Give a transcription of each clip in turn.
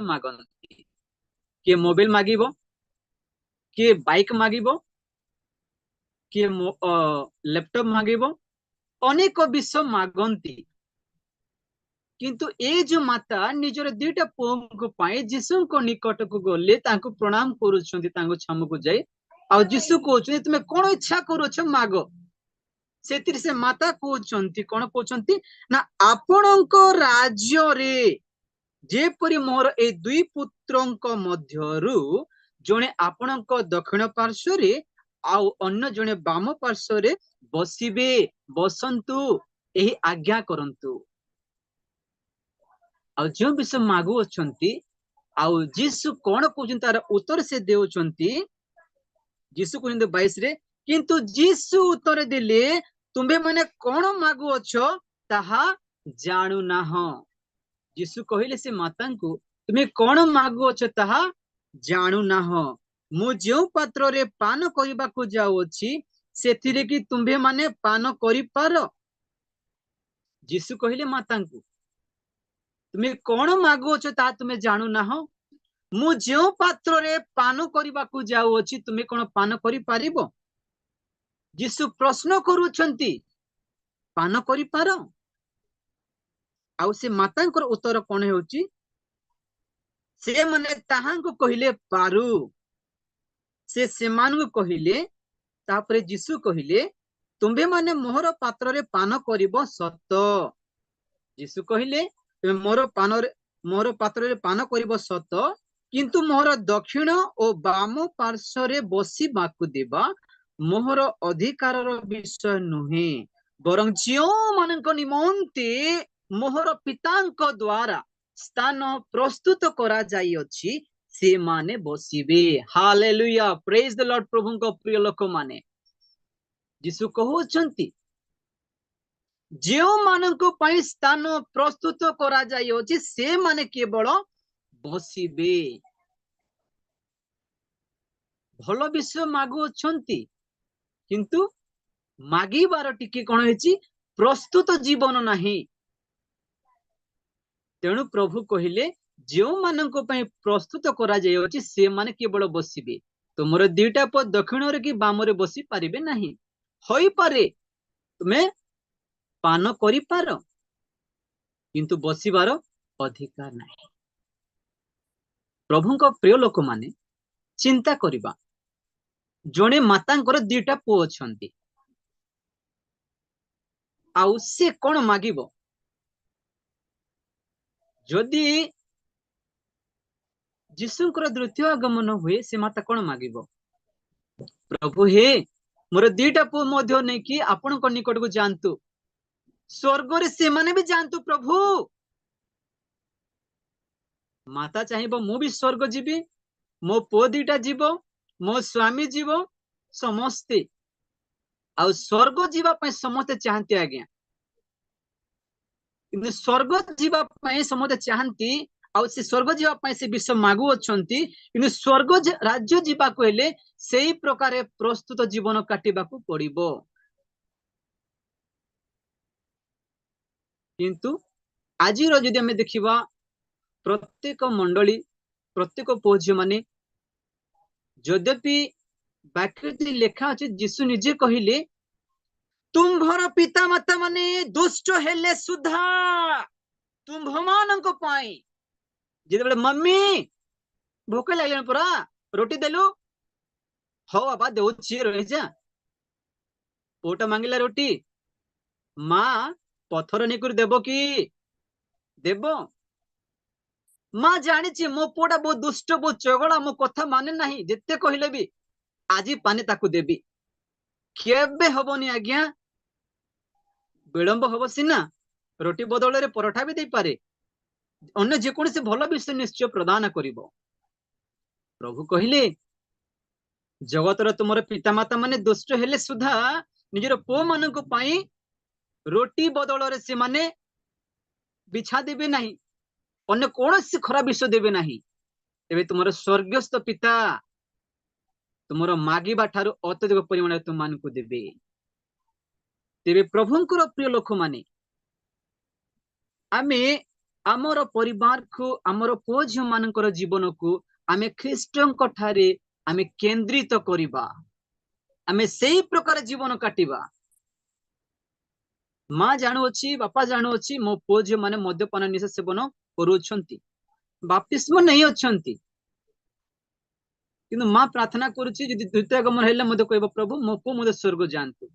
मागती किए मोबाइल मागिबो किए बाइक मागिबो किए लैपटॉप मागिबो अनेक विषय मागंती किंतु ए जो माता निजर दुईटा पुओ जीशु को निकट को गले प्रणाम करुछंती छमको जाई आ जीशु कहउछंती तुमे कोन इच्छा करूछ माग से माता कहउछंती कोन कहउछंती ना आपणको राज्य रे जेपरि मोर ए दुई पुत्रंक मध्यरु जणे आपणको दक्षिण पार्श्व रे आउ अन्य जणे बाम पार्श्व रे बसिबे बसंतु एही आज्ञा करंतु आ जो विषय मागु अछंती आउ जीशु कोन कहउछंती तार उत्तर से देउछंती जीशु कहउछंती 22 रे किंतु जीशु उत्तर देले तुम्बे माने कोन मागु अछो ताहा जानु नाहो जीशु कहिले से माता को तुम्हें कौन मागु अछ ताहा जानु नाहो मु जो पात्र रे पान करबा को जाउ अछि सेथिरे कि तुम्बे माने पान करि पारो जीशु कहिले माता को तुम्हें कौन मागु अछ ता तुम्हें जानु नाहो मु जो पात्र रे पान करबा को जाउ अछि तुम्हें कोन पान करि पारिबो जीशु प्रश्न करूछंती पान करि पारो आउ से मातांकर उत्तर कोन हेउची से माने ताहांको कहिले पारू से मान कहिले तापरे जीशु कहिले तुम्बे माने मोहर पात्र रे पान करिबो सत जीशु कहिले तुमे मोर पात्र रे पान करिबो सत किंतु मोहर दक्षिण और बाम पार्श्व रे बसिबाकु देबा मोहर अधिकार विषय नुहे बरं जियो मानक निमंते मोहर पितांक द्वारा स्थान प्रस्तुत करा जाई अछि से माने बसिबे हालेलुया प्रेज द लॉर्ड प्रभु को प्रिय लोक माने जीशु कहउछंती जो मानक पई स्थान प्रस्तुत करा जाई अछि से माने केवल बसिबे भलो विषय मागु अछंती किंतु मागिबार टिके कोन हेची प्रस्तुत जीवन नाही तेणु प्रभु कहिले जो मानक पई प्रस्तुत करा जाय अछि से माने केवल बसिबे तुमर दुईटा प दक्षिण रे कि बाम रे बसी पारिबे नाही होई पारे तुमे पान करि पारो किंतु बसिबार अधिकार नाही प्रभु को प्रिय लोक माने चिंता करिबा जणे मातांकर दुईटा पुओ अछंती आउ से कोन मागिबो जदि जीशुकर द्वितीय आगमन हुए से माता कोन मागिबो प्रभु हे मोर दुईटा पुओ मध्य नै कि आपण को निकट को जानतु स्वर्ग रे से माने भी जानतु प्रभु माता चाहिबो मु भी स्वर्ग जीवी मो पुओ दुईटा जीवो मो स्वामी जीवो समस्ते आ स्वर्ग जीवा पय समस्ते चाहते आज्ञा किंतु स्वर्ग जीवा पय समस्ते चाहती आ से स्वर्ग जीवा पय से विश्व मागु अछंती किंतु स्वर्ग राज्य जीवा को हेले सेही प्रकार प्रस्तुत जीवन काटिबा को पड़िबो किंतु आज जदि हमें देखिबा प्रत्येक मंडली प्रत्येक पुओ माने यद्यपि वाक्य लेखा अछि जीशु निजे कहिले तुम्भर पिता माता माने दुष्ट हेले सुधा तुम्भ मानक पाई जेबे मम्मी भोक लागले पूरा रोटी देलु हो बाबा देउछि रहि जा पोटा मांगिला रोटी माँ पत्थर निकुर देबो कि देबो माँ जानी मो पुआ बहुत दुष्ट बहुत चगड़ा मो कथा माने नहीं जिते कहले भी आज पानी ताकू देवी केबे हबनी आज्ञा विलंब हम सीना रोटी बदल रे परोठा भी दे पारे अन्य जेकोसी भल विषय निश्चय प्रदान करिवो प्रभु कहले जगतर तुमर पितामाता माने दुष्ट हेले सुधा निजर पुओ मानक पई रोटी बदल रे से माने बिछा देबे नहीं अन्य कौनसी खराब विषय देबे नहीं एबे तुमर स्वर्गस्थ पिता तुमर मागिबा ठारू अत्यधिक परिमाण तुम मानकु देबे तेबे प्रभुंकर प्रिय लोक माने आमे आमर परिवार को आमर पुओ झियो मानकर जीवन को आमे ख्रीष्टଙ୍କ ठारे आमे केंद्रित करिबा आमे सेही प्रकार जीवन काटिबा माँ जानु अछि बापा जानु अछि मो पुओ झियो माने मद्यपान निशा सेवन करूछंती बाप्तिस्म नहीं अछंती किंतु माँ प्रार्थना करुछि यदि द्वितीय आगमन हेले मते कहबो प्रभु मो पुओ मते स्वर्ग जानतु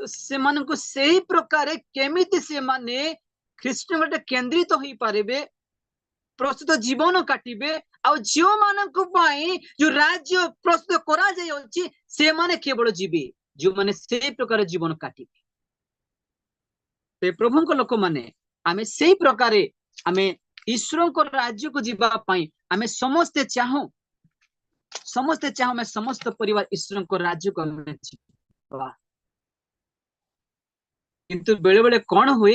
तो से मान को सही प्रकार केमिति से माने ख्रीष्ट गोटे केंद्रित होई पारिबे प्रस्तुत जीवन काटिबे आ जो मानक पाई जो राज्य प्रस्तुत करा जाय अछि से माने केवल जीवे जो माने सही प्रकार जीवन काटिबे ते प्रभु को लोक माने आमे सही प्रकार आमे ईश्वर को राज्य को जीवा पाई आमे समस्त चाहू मैं समस्त परिवार ईश्वर को राज्य को जीवा किंतु बेले बेले कौन हुए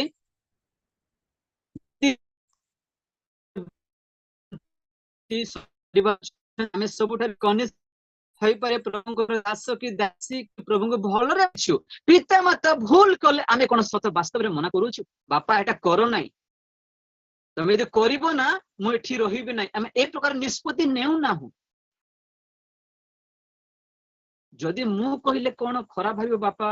आमे सबुठार कनिष्ठ होई पारे प्रभु को दास की दासी प्रभु को भल रे छु पिता माता भूल कले आमे कोन सत वास्तव रे मना करूछु बापा एटा करो नाही तमे यदि करिवो ना मु एठी रहिबे नाही आमे ए प्रकार निष्पत्ति नेउ ना हूं जदि मु कहिले कोन खराब भाइबो बापा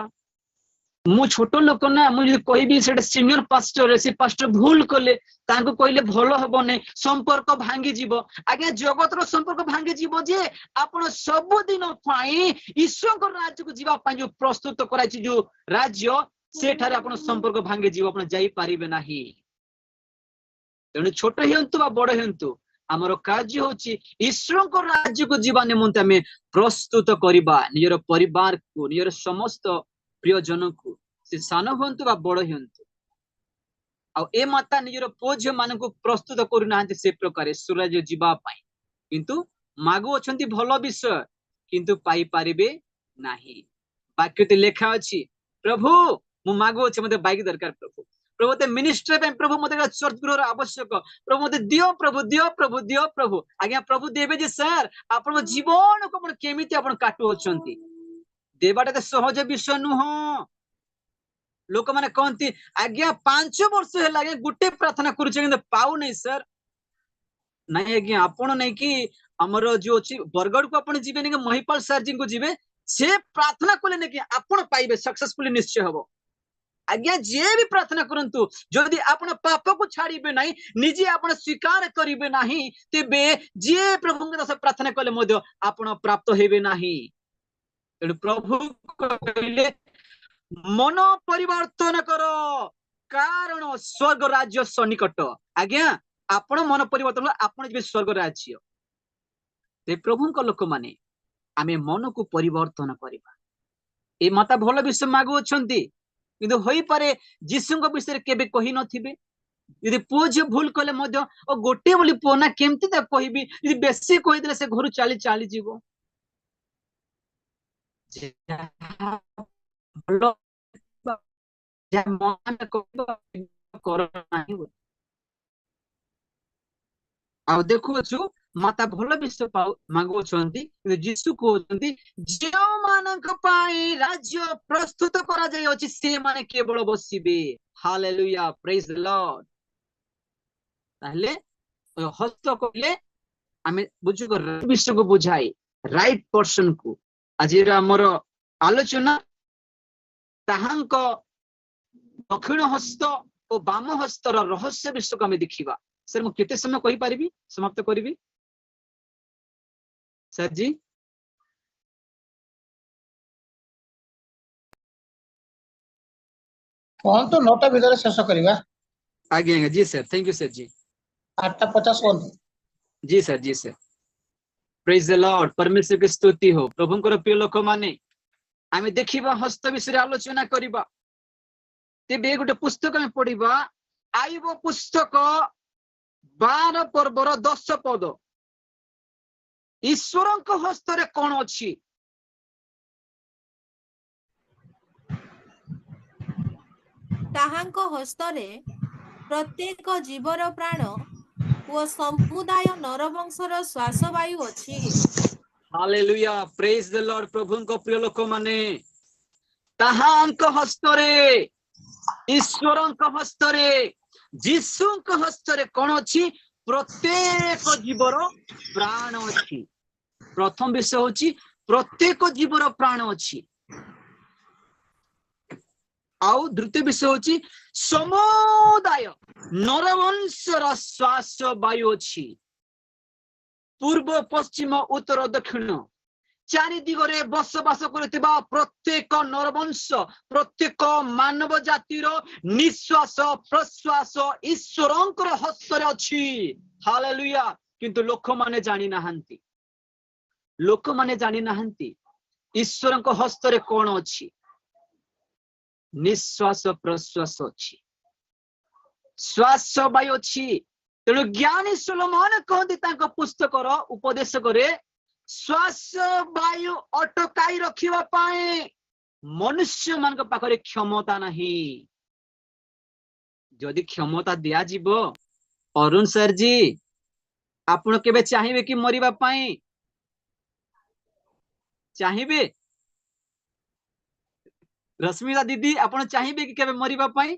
मु छोट लोक ना मुझे कहबी से सीनियर पास्टर से पास्टर भूल कले तांको कहले भलो हबो नै संपर्क भांगी जीवो आगे जगत रो संपर्क भांगी जीवो जे आपण सब दिन पाई ईश्वर को राज्य को जीवा पाई जो प्रस्तुत कराई छी जो राज्य सेठारे आपण संपर्क भांगी जीवो आपण जाई पारिबे नाही तेणु छोट हेंतु बा बड़ हेंतु हमर कार्य होची ईश्वर को राज्य को जीवा निमंते हमें प्रस्तुत करिबा नियर परिवार को नियर समस्त प्रियजन को से सान हंतु बा बड़ हंतु आ ए माता निजर पुओ झियो मान को प्रस्तुत करू नाहंती से प्रकार सूरज जीवा पाई किंतु मागु अछंती भलो विषय किंतु पाई पारिबे नाही वाक्यते लेखा अछि प्रभु मु मागु अछि मते बाइक दरकार प्रभु प्रभु ते मिनिस्टर पे प्रभु मते चर्च गृह आवश्यक प्रभु मते दियो प्रभु आज्ञा प्रभु देबे जे सर आपण जीवन को आपण केमिति आपण काटू अछंती देवाटा तो सहज विषय नुह लोक माने कहती आज्ञा 5 वर्ष है लागे गुटे प्रार्थना करूचे पाऊ नहीं सर नहीं आज्ञा आपण नहीं कि हमर जो अछि बरगड़ को आपण जीवे नहीं महिपाल सर जी को जीवे से प्रार्थना कले नहीं कि आपण पाइबे सक्सेसफुली निश्चय हबो आज्ञा जे भी प्रार्थना करंतु जदि आपण पाप को छाड़ीबे नहीं निजे आपण स्वीकार करिबे नहीं तेबे जे प्रभु के दास प्रार्थना कले मध्य आपण प्राप्त हेबे नहीं तेणु प्रभु कहले मन परिवर्तन करो कारण स्वर्ग राज्य सन्निकट आज्ञा आपण मन परिवर्तन आपण जे स्वर्ग राज्य ते प्रभु को लोक माने आमे मन को परिवर्तन करिबा ए माता भलो विषय मागु अछंती किंतु होई पारे जीसु को विषय केबे कहि नथिबे यदि पुओ जे भूल कले मध्य ओ गोटे बोली पुओ ना केमती त कहिबी यदि बेसी कहि देले से घर चाली चाली जीवो आ देखु माता भल विषय मांगु जीशु कहते जो मानक पाई राज्य प्रस्तुत करा जाय अछि से माने केवल बसिबे हालेलुया प्रेज द लॉर्ड ताहले हस्त कहले आमे बुझु को विषय को बुझाई राइट पर्सन को आज हमर आलोचना ताहांक दक्षिण हस्त और बाम हस्तर रहस्य विषय को आमे देखिबा सर मु केते समय कहि पारिबी समाप्त करिबी सर जी कौन तो 9टा भीतर शेष करबा आगे आगे जी सर थैंक यू सर जी 8:50 कौन जी सर प्रेज द लॉर्ड परमेश्वर की स्तुति हो प्रभु को प्रिय लोक माने आमे देखिबा हस्त विषय आलोचना करिबा तेबे गोटे पुस्तक में पढ़िबा आइबो पुस्तक 12 पर्वर 10 पद ईश्वरक हस्तरे कोन अछि ताहांक हस्तरे प्रत्येक जीवर प्राण ओ समुदाय नरवंशर श्वास वायु अछि हालेलुया प्रेज द लॉर्ड प्रभु को प्रिय लोक माने ताहांक हस्तरे ईश्वरଙ୍କ हस्तरे जीशुଙ୍କ हस्तरे कौन अछि प्रत्येक जीवर प्राण अछि प्रथम विषय होछि प्रत्येक जीवर प्राण अछि आउ द्वितीय विषय होछि समुदाय नरवंशर श्वास वायु अछि पूर्व पश्चिम उत्तर दक्षिण चारि दिगरे बसवास करुथिबा प्रत्येक नरवंश प्रत्येक मानव जातिर निश्वास प्रश्वास ईश्वरଙ୍କର हस्तरे अछि हालेलुया किंतु लोक माने जानि नाहंती ईश्वरଙ୍କ हस्तरे कोन अछि निश्वास प्रश्वास अछि श्वास वायु अछि तेणु ज्ञानी सोलोमन कहନ୍ତି ତାଙ୍କ ପୁସ୍ତକର ଉପଦେଶ करे श्वास वायु अटकाई रखिबा पाए मनुष्य मान पाखरे क्षमता नहीं जदि क्षमता दिया जीवो अरुण सर जी आपण केबे चाहिबे कि मरिबा पाए चाहिबे रश्मिता दीदी आपण चाहिबे कि केबे मरिबा पाए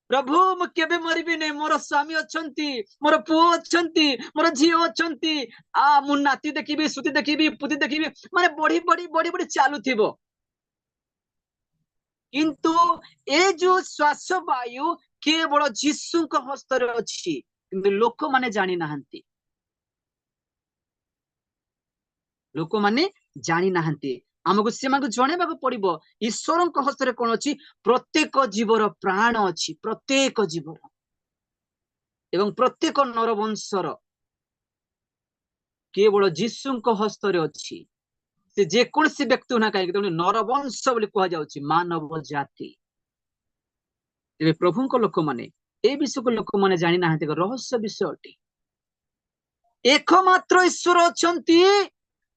प्रभु मु केबे मरिबी नै मोर स्वामी अछंती मोर पुओ अछंती मोर झियो अछंती आ मु नाती देखिबी सुती देखिबी पुती देखिबी माने बड़ी बड़ी बड़ी बड़ी चालू थिबो किंतु ए जो श्वास वायु केवल जीशुଙ୍କ हस्तरे अछि किंतु लोक माने जानि नाहंती आमको सेमानको जणेबाको पड़िबो ईश्वरଙ୍କ हस्तरे कोन अछि प्रत्येक जीवर प्राण अछि प्रत्येक जीवर एवं प्रत्येक नरवंशर केवल जीशुଙ୍କ हस्तरे अछि से जे कोनसी व्यक्ति होना काहे कि नरवंश बोली कहा जाउछि मानव जाति तेबे प्रभुଙ୍କ लोक माने ए विषय को लोक माने जानि नाहंती रहस्य विषय अटे एकमात्र ईश्वर अछंती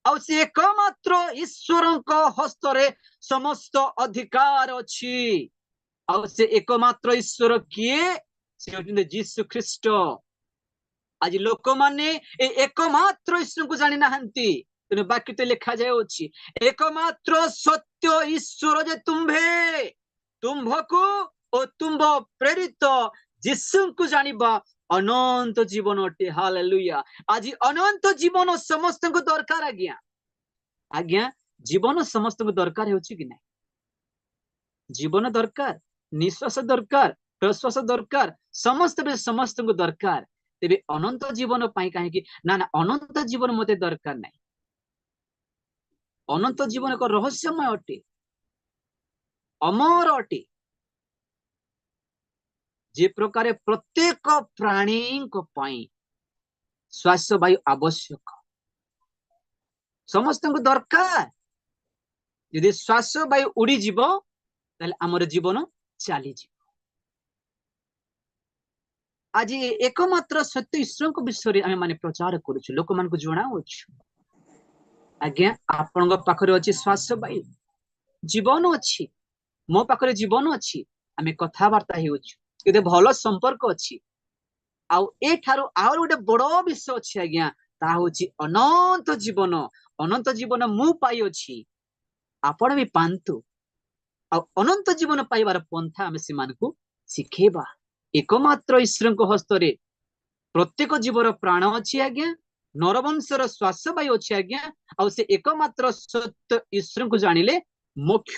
आ से एकमात्र ईश्वरଙ୍କ हस्तरे समस्त अधिकार अछि आ से एकमात्र ईश्वर किए से होते जीसु ख्रीष्ट आज लोक माने एकमात्र ईश्वर को जानि नाहंती तेणु वाक्य लिखा जाए एकमात्र सत्य ईश्वर जे तुम्भको और तुम्भ प्रेरित जीशु को जानिबा अनंत जीवन अटे हालेलुया आज अनंत जीवन समस्त को दरकार आज्ञा जीवन समस्त को दरकार होछि कि नहीं जीवन दरकार निश्वास दरकार प्रश्वास दरकार समस्त को दरकार तेबे अनंत जीवन पाई काहे कि ना ना अनंत जीवन मते दरकार नहीं अनंत जीवन एक रहस्यमय अटे अमर अटे जे प्रकार प्रत्येक प्राणी को पाई श्वास वायु आवश्यक समस्त को दरकार यदि श्वास वायु उड़ी जीव ताले हमर जीवन चली जीव आज एकमात्र सत्य ईश्वर को विषय आम माने प्रचार करूछु लोक मान को जणाउछु आज्ञा आपन पाखरे अछि श्वास वायु जीवन अछि मो पाखरे जीवन अछि आमे कथा वार्ता हेउछु केते भलो संपर्क अछि आ ए थारो आउर गोटे बड़ो विषय अछि आज्ञा ता होछि अनंत जीवन मु पाई अछि आपण भी पांतु आ अनंत जीवन पाइबार पंथा आमे सिमान को सिखेबा एकमात्र ईश्वर को हस्तरे प्रत्येक जीवर प्राण अछि आज्ञा नरवंशर श्वास वायु अछि आज्ञा आ से एकमात्र सत्य ईश्वर को जानिले मोक्ष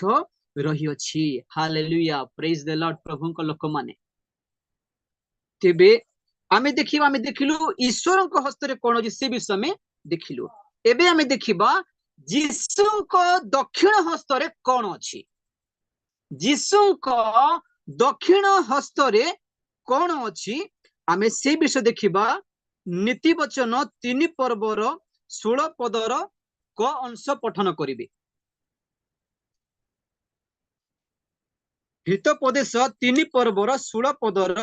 रही अछि हालेलुया प्रेज द लॉर्ड प्रभु को लोक माने तेबे आमे देखिलु ईश्वर को हस्तरे कोन अछि से विषय में देखिलु एबे आमे देखिबा जीशु को दक्षिण हस्तरे कोन अछि जीशु को दक्षिण हस्तरे कोन अछि आमे से विषय देखिबा नीति वचन 3 पर्वर 16 पदर क अंश पठन करिवे हितोपदेश 3 पर्वर 16 पदर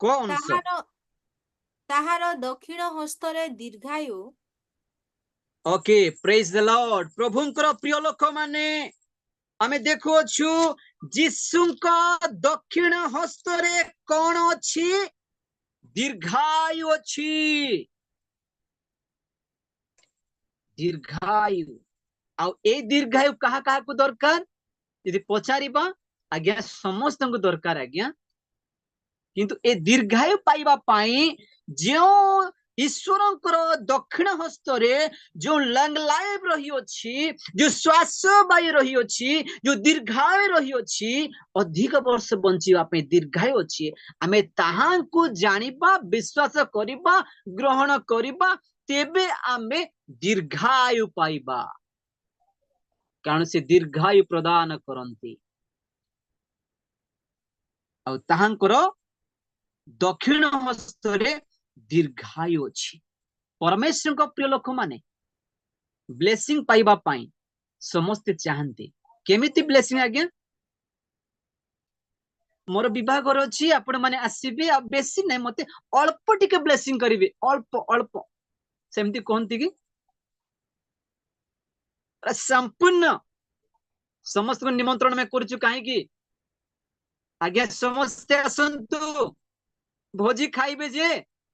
क अंश ताहार दक्षिण हस्तरे दीर्घायु ओके प्रेज द लॉर्ड प्रभुंकर प्रिय लोक माने आमे देखुछु जीशुंका दक्षिण हस्तरे कोन अछि दीर्घायु अछि दीर्घायु आ ए दीर्घायु कहा को दरकार यदि पचारिबा आज्ञा समस्त को दरकार आज्ञा किंतु ए दीर्घायु पाइबा पाई जो ईश्वर दक्षिण हस्त रे जो लंग लाइफ रही अच्छी जो श्वास वायु रही अच्छी जो दीर्घायु रही अच्छी अधिक वर्ष बंचिबा पे दीर्घायु अच्छी आमे ताहांकु जानिबा विश्वास करिबा ग्रहण करिबा तेबे आमे दीर्घायु पाइबा कारण से दीर्घायु प्रदान करंती आ ताहांकर दक्षिण हस्त रे दीर्घायु अच्छी परमेश्वर को प्रिय लोक माने ब्लेसिंग पाइबा पाई समस्ते चाहते केमिति ब्लेसिंग आज्ञा मोर विभाग अच्छी आपण माने आसीबे आ बेसी नै मते अल्प टिके ब्लेसिंग करिवे अल्प अल्प सेमति कोनती कि संपूर्ण समस्त को निमंत्रण में करछु काहे कि आज्ञा समस्ते आसंतु भोजी खाइबे जे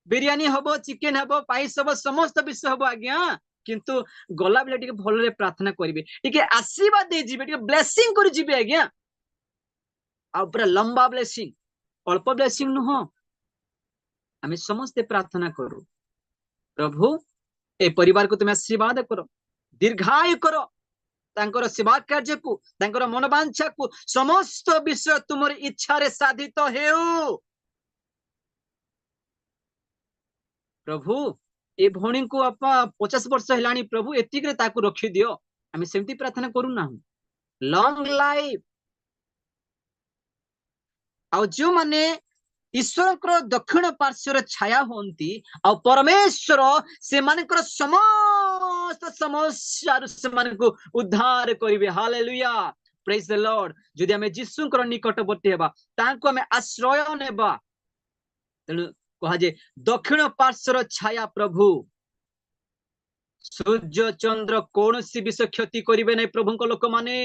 बिरियानी हबो चिकेन हबो पाइस हबो समस्त विषय हबो आज्ञा किंतु गला बेले टिके भलरे प्रार्थना करिवे टिके आशीर्वाद दे जिबे टिके ब्लेसिंग करि जिबे आज्ञा आ पूरा लंबा ब्लेसिंग अल्प ब्लेसिंग न हो आमे समस्त प्रार्थना करू प्रभु ए परिवार को तुम आशीर्वाद करो दीर्घायु करो तांकर सेवा कार्य को तांकर मनोवांछा को समस्त विषय तुमर इच्छा रे साधित हेउ प्रभु ए भणी को आपा 50 वर्ष हेलानी प्रभु एतिक रे ताकू रखी दियो आमे सेमती प्रार्थना करू ना लॉन्ग लाइफ आ जो माने ईश्वर को दक्षिण पार्श्वर छाया होंती आ परमेश्वर से मानकर समस्त समस्या से मान को उद्धार करिवे हालेलुया प्रेज द लॉर्ड जदि हमें यीशु को निकटवर्ती हेबा तांको हमें आश्रय नेबा तेनु कहा जे दक्षिण पार्श्वर छाया प्रभु सूर्य चंद्र कौन सी विषय क्षति करिवे नै प्रभु को लोक माने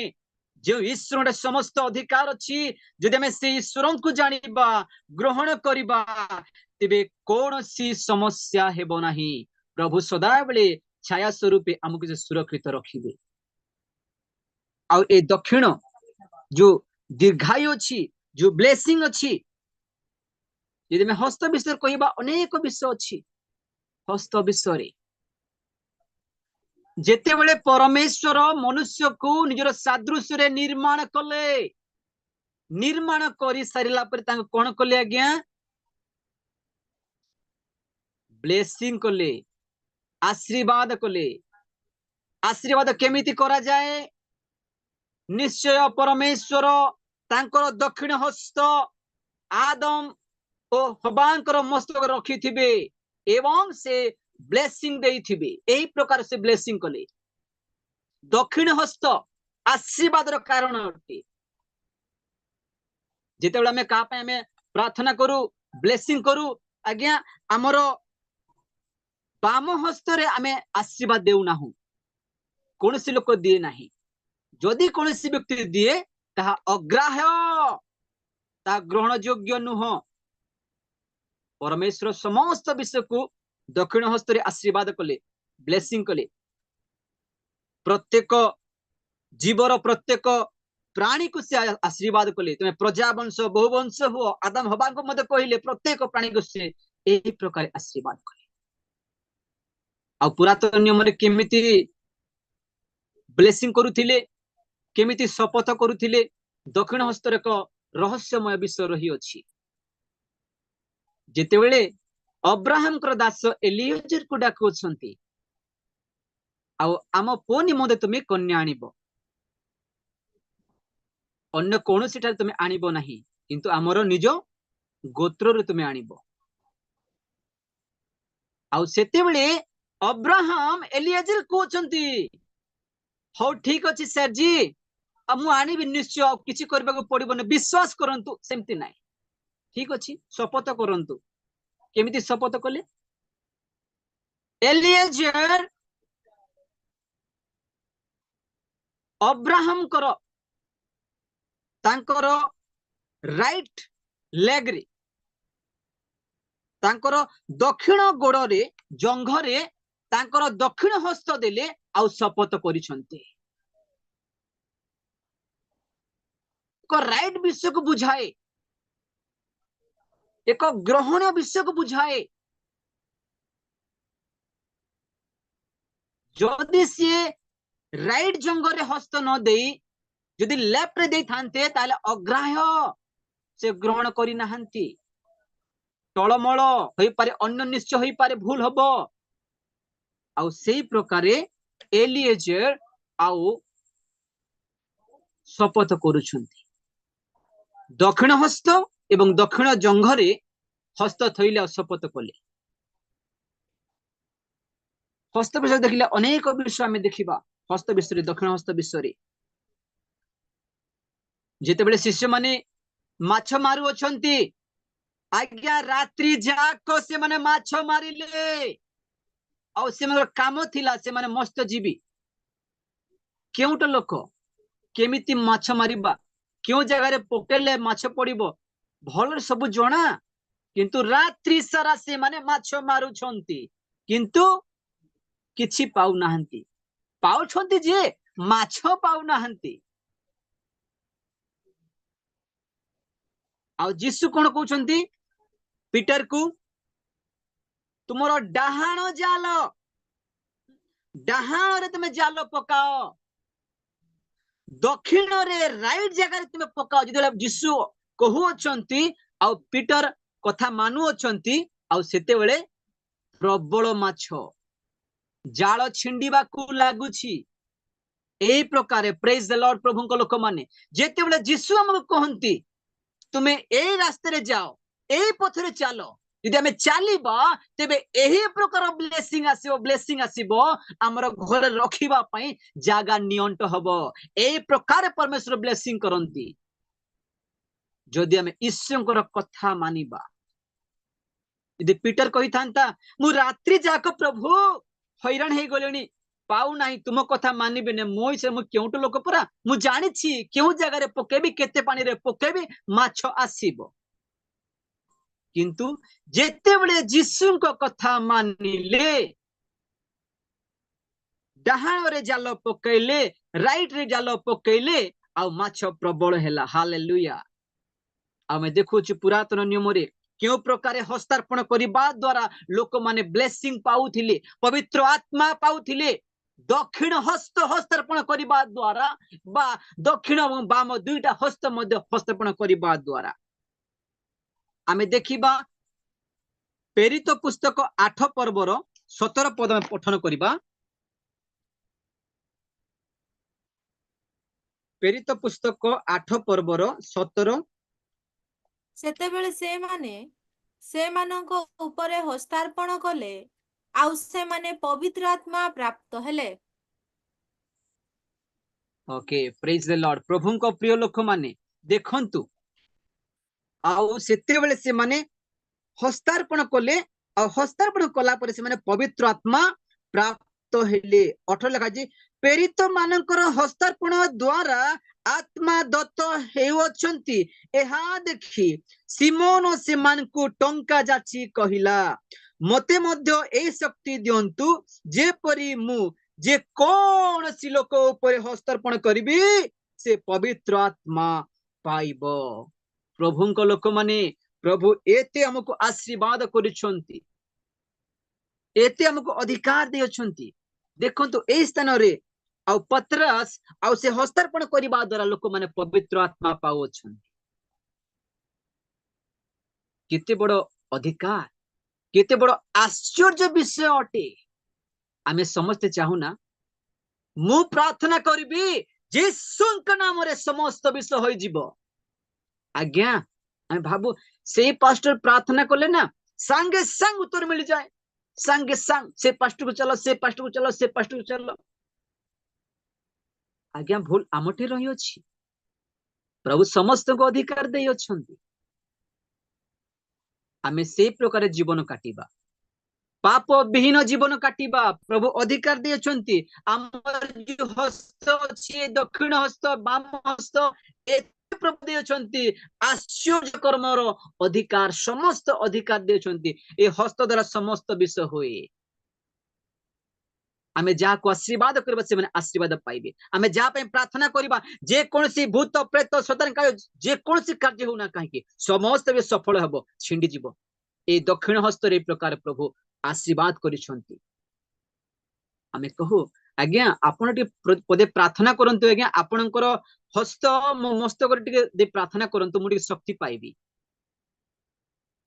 जो ईश्वर समस्त अधिकार अच्छी जदि हमें से ईश्वर को जानिबा ग्रहण करिबा तेबे कौन सी समस्या हेबो नाही प्रभु सदा बेले छाया स्वरूप हमको सुरक्षित रखिबे आ ए दक्षिण जो दीर्घायु अच्छी जो ब्लेसिंग अच्छी यदि मैं हस्त विषय कहबा अनेक विषय अच्छी हस्त विषय जेते बेले परमेश्वर मनुष्य को निजर सादृश्य रे निर्माण कले निर्माण करी सारिला पर तांको कोन कले आज्ञा ब्लेसिंग कले आशीर्वाद कले आशीर्वाद केमिति करा जाए निश्चय परमेश्वर तांकर दक्षिण हस्त आदम ओ हवांकर मस्तक रखी थिबे एवं से ब्लेसिंग देई थिबे एही प्रकार से ब्लेसिंग कले दक्षिण हस्त आशीर्वाद रो कारण अटे जेते बेला में का पे हमें प्रार्थना करू ब्लेसिंग करू आज्ञा हमर बाम हस्त रे हमें आशीर्वाद देउ नाहु कोनसी लोक दिए नाही जदि कोनसी व्यक्ति दिए ताहा अग्राह्य ता ग्रहण योग्य नुह परमेश्वर समस्त विषय को दक्षिण हस्त रे आशीर्वाद कले ब्लेसिंग कले प्रत्येक जीवर प्रत्येक प्राणी को से आशीर्वाद कले तुम प्रजा वंश बहुवंश हो आदम हवा को मते कहले प्रत्येक प्राणी को से एही प्रकार आशीर्वाद कले आ पुरातन नियम रे केमिति ब्लेसिंग करूथिले केमिति शपथ करूथिले दक्षिण हस्त रे एक रहस्यमय विषय रही अछि जेते बेले अब्राहम कर दास एलिएजर को डाकुछंती आ आम पो निमंते तुमे कन्या आनिबो अन्य कोनोसी ठार तुमे आनिबो नाही किंतु हमर निज गोत्र रे तुमे आनिबो आ सेते बेले अब्राहम एलिएजर कोचंती हो ठीक अछि सर जी अब मु आनिबि निश्चय किछि करबा को पड़िबो न विश्वास करंतु सेमति नाही ठीक अछि शपथ करंतु केमिति शपथ कले एलिएजर अब्राहम कर तांकर राइट लेग रे तांकर दक्षिण गोड़ रे जंघ रे तांकर दक्षिण हस्त देले आ शपथ करिसंते ଏକ ରାଇଟ ବିଷୟକୁ ବୁଝାଏ, ଏକ ଗ୍ରହଣୀୟ ବିଷୟକୁ ବୁଝାଏ। ଯଦି ସିଏ ରାଇଟ ଜଙ୍ଗରେ ହସ୍ତ ନ ଦେଇ ଯଦି ଲେଫ୍ଟ ରେ ଦେଇଥାନ୍ତେ ତାହେଲେ ଅଗ୍ରାହ୍ୟ ସେ ଗ୍ରହଣ କରିନାହାନ୍ତି। ଟଳମଳ ହୋଇପାରେ, ଅନ୍ୟ ନିଶ୍ଚୟ ହୋଇପାରେ, ଭୁଲ ହବ। ଆଉ ସେଇ ପ୍ରକାରେ ଏଲିଏଜର ଆଉ ଶପଥ କରୁଛନ୍ତି। ଦକ୍ଷିଣ ହସ୍ତ ଏବଂ ଦକ୍ଷିଣ ଜଙ୍ଘରେ ହସ୍ତ ଥୋଇଲେ ଆଉ ଶପଥ କଲେ। ହସ୍ତ ବିଷୟରେ ଦେଖିଲେ ଅନେକ ବିଷୟ ଆମେ ଦେଖିବା। ହସ୍ତ ବିଷୟରେ, ଦକ୍ଷିଣ ହସ୍ତ ବିଷୟରେ, ଯେତେବେଳେ ଶିଷ୍ୟମାନେ ମାଛ ମାରୁଅଛନ୍ତି, ଆଜ୍ଞା ରାତ୍ରି ଯାକ ସେମାନେ ମାଛ ମାରିଲେ। ଆଉ ସେମାନଙ୍କର କାମ ଥିଲା, ସେମାନେ ମତ୍ସ୍ୟଜୀବୀ। କେଉଁଟ ଲୋକ, କେମିତି ମାଛ ମାରିବା, କେଉଁ ଜାଗାରେ ପକେଇଲେ ମାଛ ପଡିବ ଭଲରେ ସବୁ ଜଣା। କିନ୍ତୁ ରାତ୍ରି ସାରା ସେମାନେ ମାଛ ମାରୁଛନ୍ତି, କିନ୍ତୁ କିଛି ପାଉନାହାନ୍ତି। ପାଉଛନ୍ତି ଯେ ମାଛ ପାଉନାହାନ୍ତି। ଆଉ ଯୀଶୁ କଣ କହୁଛନ୍ତି ପିଟରକୁ? ତୁମର ଡାହାଣ ଜାଲ, ଡାହାଣରେ ତୁମେ ଜାଲ ପକାଅ, ଦକ୍ଷିଣରେ ରାଇଟ ଜାଗାରେ ତୁମେ ପକାଅ। ଯେତେବେଳେ ଯୀଶୁ କହୁଅଛନ୍ତି ଆଉ ପିଟର କଥା ମାନୁଅଛନ୍ତି, ଆଉ ସେତେବେଳେ ପ୍ରବଳ ମାଛ ଜାଳ ଛିଣ୍ଡିବାକୁ ଲାଗୁଛି। এই ପ୍ରକାରେ ପ୍ରେଜ ଦ ଲର୍ଡ, ପ୍ରଭୁଙ୍କ ଲୋକମାନେ ଯେତେବେଳେ ଯୀଶୁ ଆମକୁ କହନ୍ତି ତୁମେ ଏଇ ରାସ୍ତାରେ ଯାଅ, ଏଇ ପଥରେ ଚାଲ, ଯଦି ଆମେ ଚାଲିବା ତେବେ ଏହି ପ୍ରକାର ବ୍ଲେସିଂ ଆସିବ। ଆମର ଘରେ ରଖିବା ପାଇଁ ଜାଗା ନିଅଣ୍ଟ ହବ। এই ପ୍ରକାର ପରମେଶ୍ୱର ବ୍ଲେସିଂ କରନ୍ତି ଯଦି ଆମେ ଈଶ୍ୱରଙ୍କର କଥା ମାନିବା। ଯଦି ପିଟର କହିଥାନ୍ତା ମୁଁ ରାତ୍ରି ଯାକ ପ୍ରଭୁ ହଇରାଣ ହେଇଗଲେଣି, ପାଉନାହିଁ, ତୁମ କଥା ମାନିବିନି, ମୁଁ କେଉଁଠୁ ଲୋକ ପରା, ମୁଁ ଜାଣିଛି କେଉଁ ଜାଗାରେ ପକେଇବି, କେତେ ପାଣିରେ ପକେଇବି, ମାଛ ଆସିବ। କିନ୍ତୁ ଯେତେବେଳେ ଯୀଶୁଙ୍କ କଥା ମାନିଲେ, ଡାହାଣରେ ଜାଲ ପକେଇଲେ, ରାଇଟ ରେ ଜାଲ ପକେଇଲେ, ଆଉ ମାଛ ପ୍ରବଳ ହେଲା। ହାଲେଲୁୟା। ଆମେ ଦେଖୁଛୁ ପୁରାତନ ନିୟମରେ କେଉଁ ପ୍ରକାର ହସ୍ତାର୍ପଣ କରିବା ଦ୍ୱାରା ଲୋକମାନେ ବ୍ଲେସିଂ ପାଉଥିଲେ, ପବିତ୍ର ଆତ୍ମା ପାଉଥିଲେ। ଦକ୍ଷିଣ ହସ୍ତ ହସ୍ତାର୍ପଣ କରିବା ଦ୍ୱାରା ବା ଦକ୍ଷିଣ ଏବଂ ବାମ ଦୁଇଟା ହସ୍ତ ମଧ୍ୟ ହସ୍ତାର୍ପଣ କରିବା ଦ୍ୱାରା। ଆମେ ଦେଖିବା ପ୍ରେରିତ ପୁସ୍ତକ 8 ପର୍ବର 17 ପଦ ପଠନ କରିବା। ପ୍ରେରିତ ପୁସ୍ତକ 8 ପର୍ବର 17। ସେତେବେଳେ ସେମାନେ ସେମାନଙ୍କ ଉପରେ ହସ୍ତାର୍ପଣ କଲେ, ଆଉ ସେମାନେ ପବିତ୍ର ଆତ୍ମା ପ୍ରାପ୍ତ ହେଲେ। Okay, praise the Lord. ପ୍ରଭୁଙ୍କ ପ୍ରିୟ ଲୋକମାନେ ଦେଖନ୍ତୁ, ଆଉ ସେତେବେଳେ ସେମାନେ ହସ୍ତାର୍ପଣ କଲେ, ଆଉ ହସ୍ତାର୍ପଣ କଲା ପରେ ସେମାନେ ପବିତ୍ର ଆତ୍ମା ପ୍ରାପ୍ତ ହେଲେ। 18 ଲେଖା ଅଛି, ପ୍ରେରିତ ମାନଙ୍କର ହସ୍ତାର୍ପଣ ଦ୍ୱାରା ଆତ୍ମା ଦତ୍ତ ହେଉଅଛନ୍ତି। ଏହା ଦେଖି ସିମୋନ ସେମାନଙ୍କୁ ଟଙ୍କା ଯାଚି କହିଲା, ମତେ ମଧ୍ୟ ଏଇ ଶକ୍ତି ଦିଅନ୍ତୁ, ଯେପରି ମୁଁ ଯେ କୌଣସି ଲୋକ ଉପରେ ହସ୍ତାର୍ପଣ କରିବି ସେ ପବିତ୍ର ଆତ୍ମା ପାଇବ। ପ୍ରଭୁଙ୍କ ଲୋକମାନେ, ପ୍ରଭୁ ଏତେ ଆମକୁ ଆଶୀର୍ବାଦ କରିଛନ୍ତି, ଏତେ ଆମକୁ ଅଧିକାର ଦେଇଛନ୍ତି। ଦେଖନ୍ତୁ ଏଇ ସ୍ଥାନରେ ଆଉ ପତ୍ରସ ଆଉ ସେ ହସ୍ତାର୍ପଣ କରିବା ଦ୍ୱାରା ଲୋକମାନେ ପବିତ୍ର ଆତ୍ମା ପାଉଅଛନ୍ତି। କେତେ ବଡ ଅଧିକାର, କେତେ ବଡ ଆଶ୍ଚର୍ଯ୍ୟ ବିଷୟ ଅଟେ। ଆମେ ସମସ୍ତେ ଚାହୁଁନା ମୁଁ ପ୍ରାର୍ଥନା କରିବି ଯୀଶୁଙ୍କ ନାମରେ ସମସ୍ତ ବିଷୟ ହୋଇଯିବ। ଆଜ୍ଞା, ଆମେ ଭାବୁ ସେଇ ପାଷ୍ଟର ପ୍ରାର୍ଥନା କଲେ ନା ସାଙ୍ଗେ ସାଙ୍ଗ ଉତ୍ତର ମିଳିଯାଏ, ସାଙ୍ଗେ ସାଙ୍ଗ ସେ ପାଷ୍ଟରକୁ ଚାଲ, ସେ ପାଷ୍ଟରକୁ ଚାଲ, ସେ ପାଷ୍ଟରକୁ ଚାଲ। ଆଜ୍ଞା, ଭୁଲ ଆମଠି ରହିଅଛି। ପ୍ରଭୁ ସମସ୍ତଙ୍କୁ ଅଧିକାର ଦେଇଅଛନ୍ତି। ଆମେ ସେଇ ପ୍ରକାର ଜୀବନ କାଟିବା, ପାପ ବିହୀନ ଜୀବନ କାଟିବା ପ୍ରଭୁ ଅଧିକାର ଦେଇଅଛନ୍ତି। ଆମର ଯୋଉ ହସ୍ତ ଅଛି, ଦକ୍ଷିଣ ହସ୍ତ, ବାମ ହସ୍ତ, ଏତେ ପ୍ରଭୁ ଦେଇଅଛନ୍ତି। ଆଶ୍ଚର୍ଯ୍ୟ କର୍ମର ଅଧିକାର, ସମସ୍ତ ଅଧିକାର ଦେଇଅଛନ୍ତି। ଏ ହସ୍ତ ଦ୍ୱାରା ସମସ୍ତ ବିଷୟ ହୁଏ। आमे जा को आशीर्वाद करबा से माने आशीर्वाद पाइबे आमे जा पे प्रार्थना करबा जे कोनसी भूत प्रेत शैतान का जे कोनसी कार्य होना काहे समस्त बे सफल हबो छिंडी जीवो ए दक्षिण हस्त रे प्रकार प्रभु आशीर्वाद करिसंती आमे कहू आज्ञा आपण पदे प्रार्थना करंतु आज्ञा आपणकर हस्त मो मस्तक टिके प्रार्थना करंतु मु टिके शक्ति पाइबी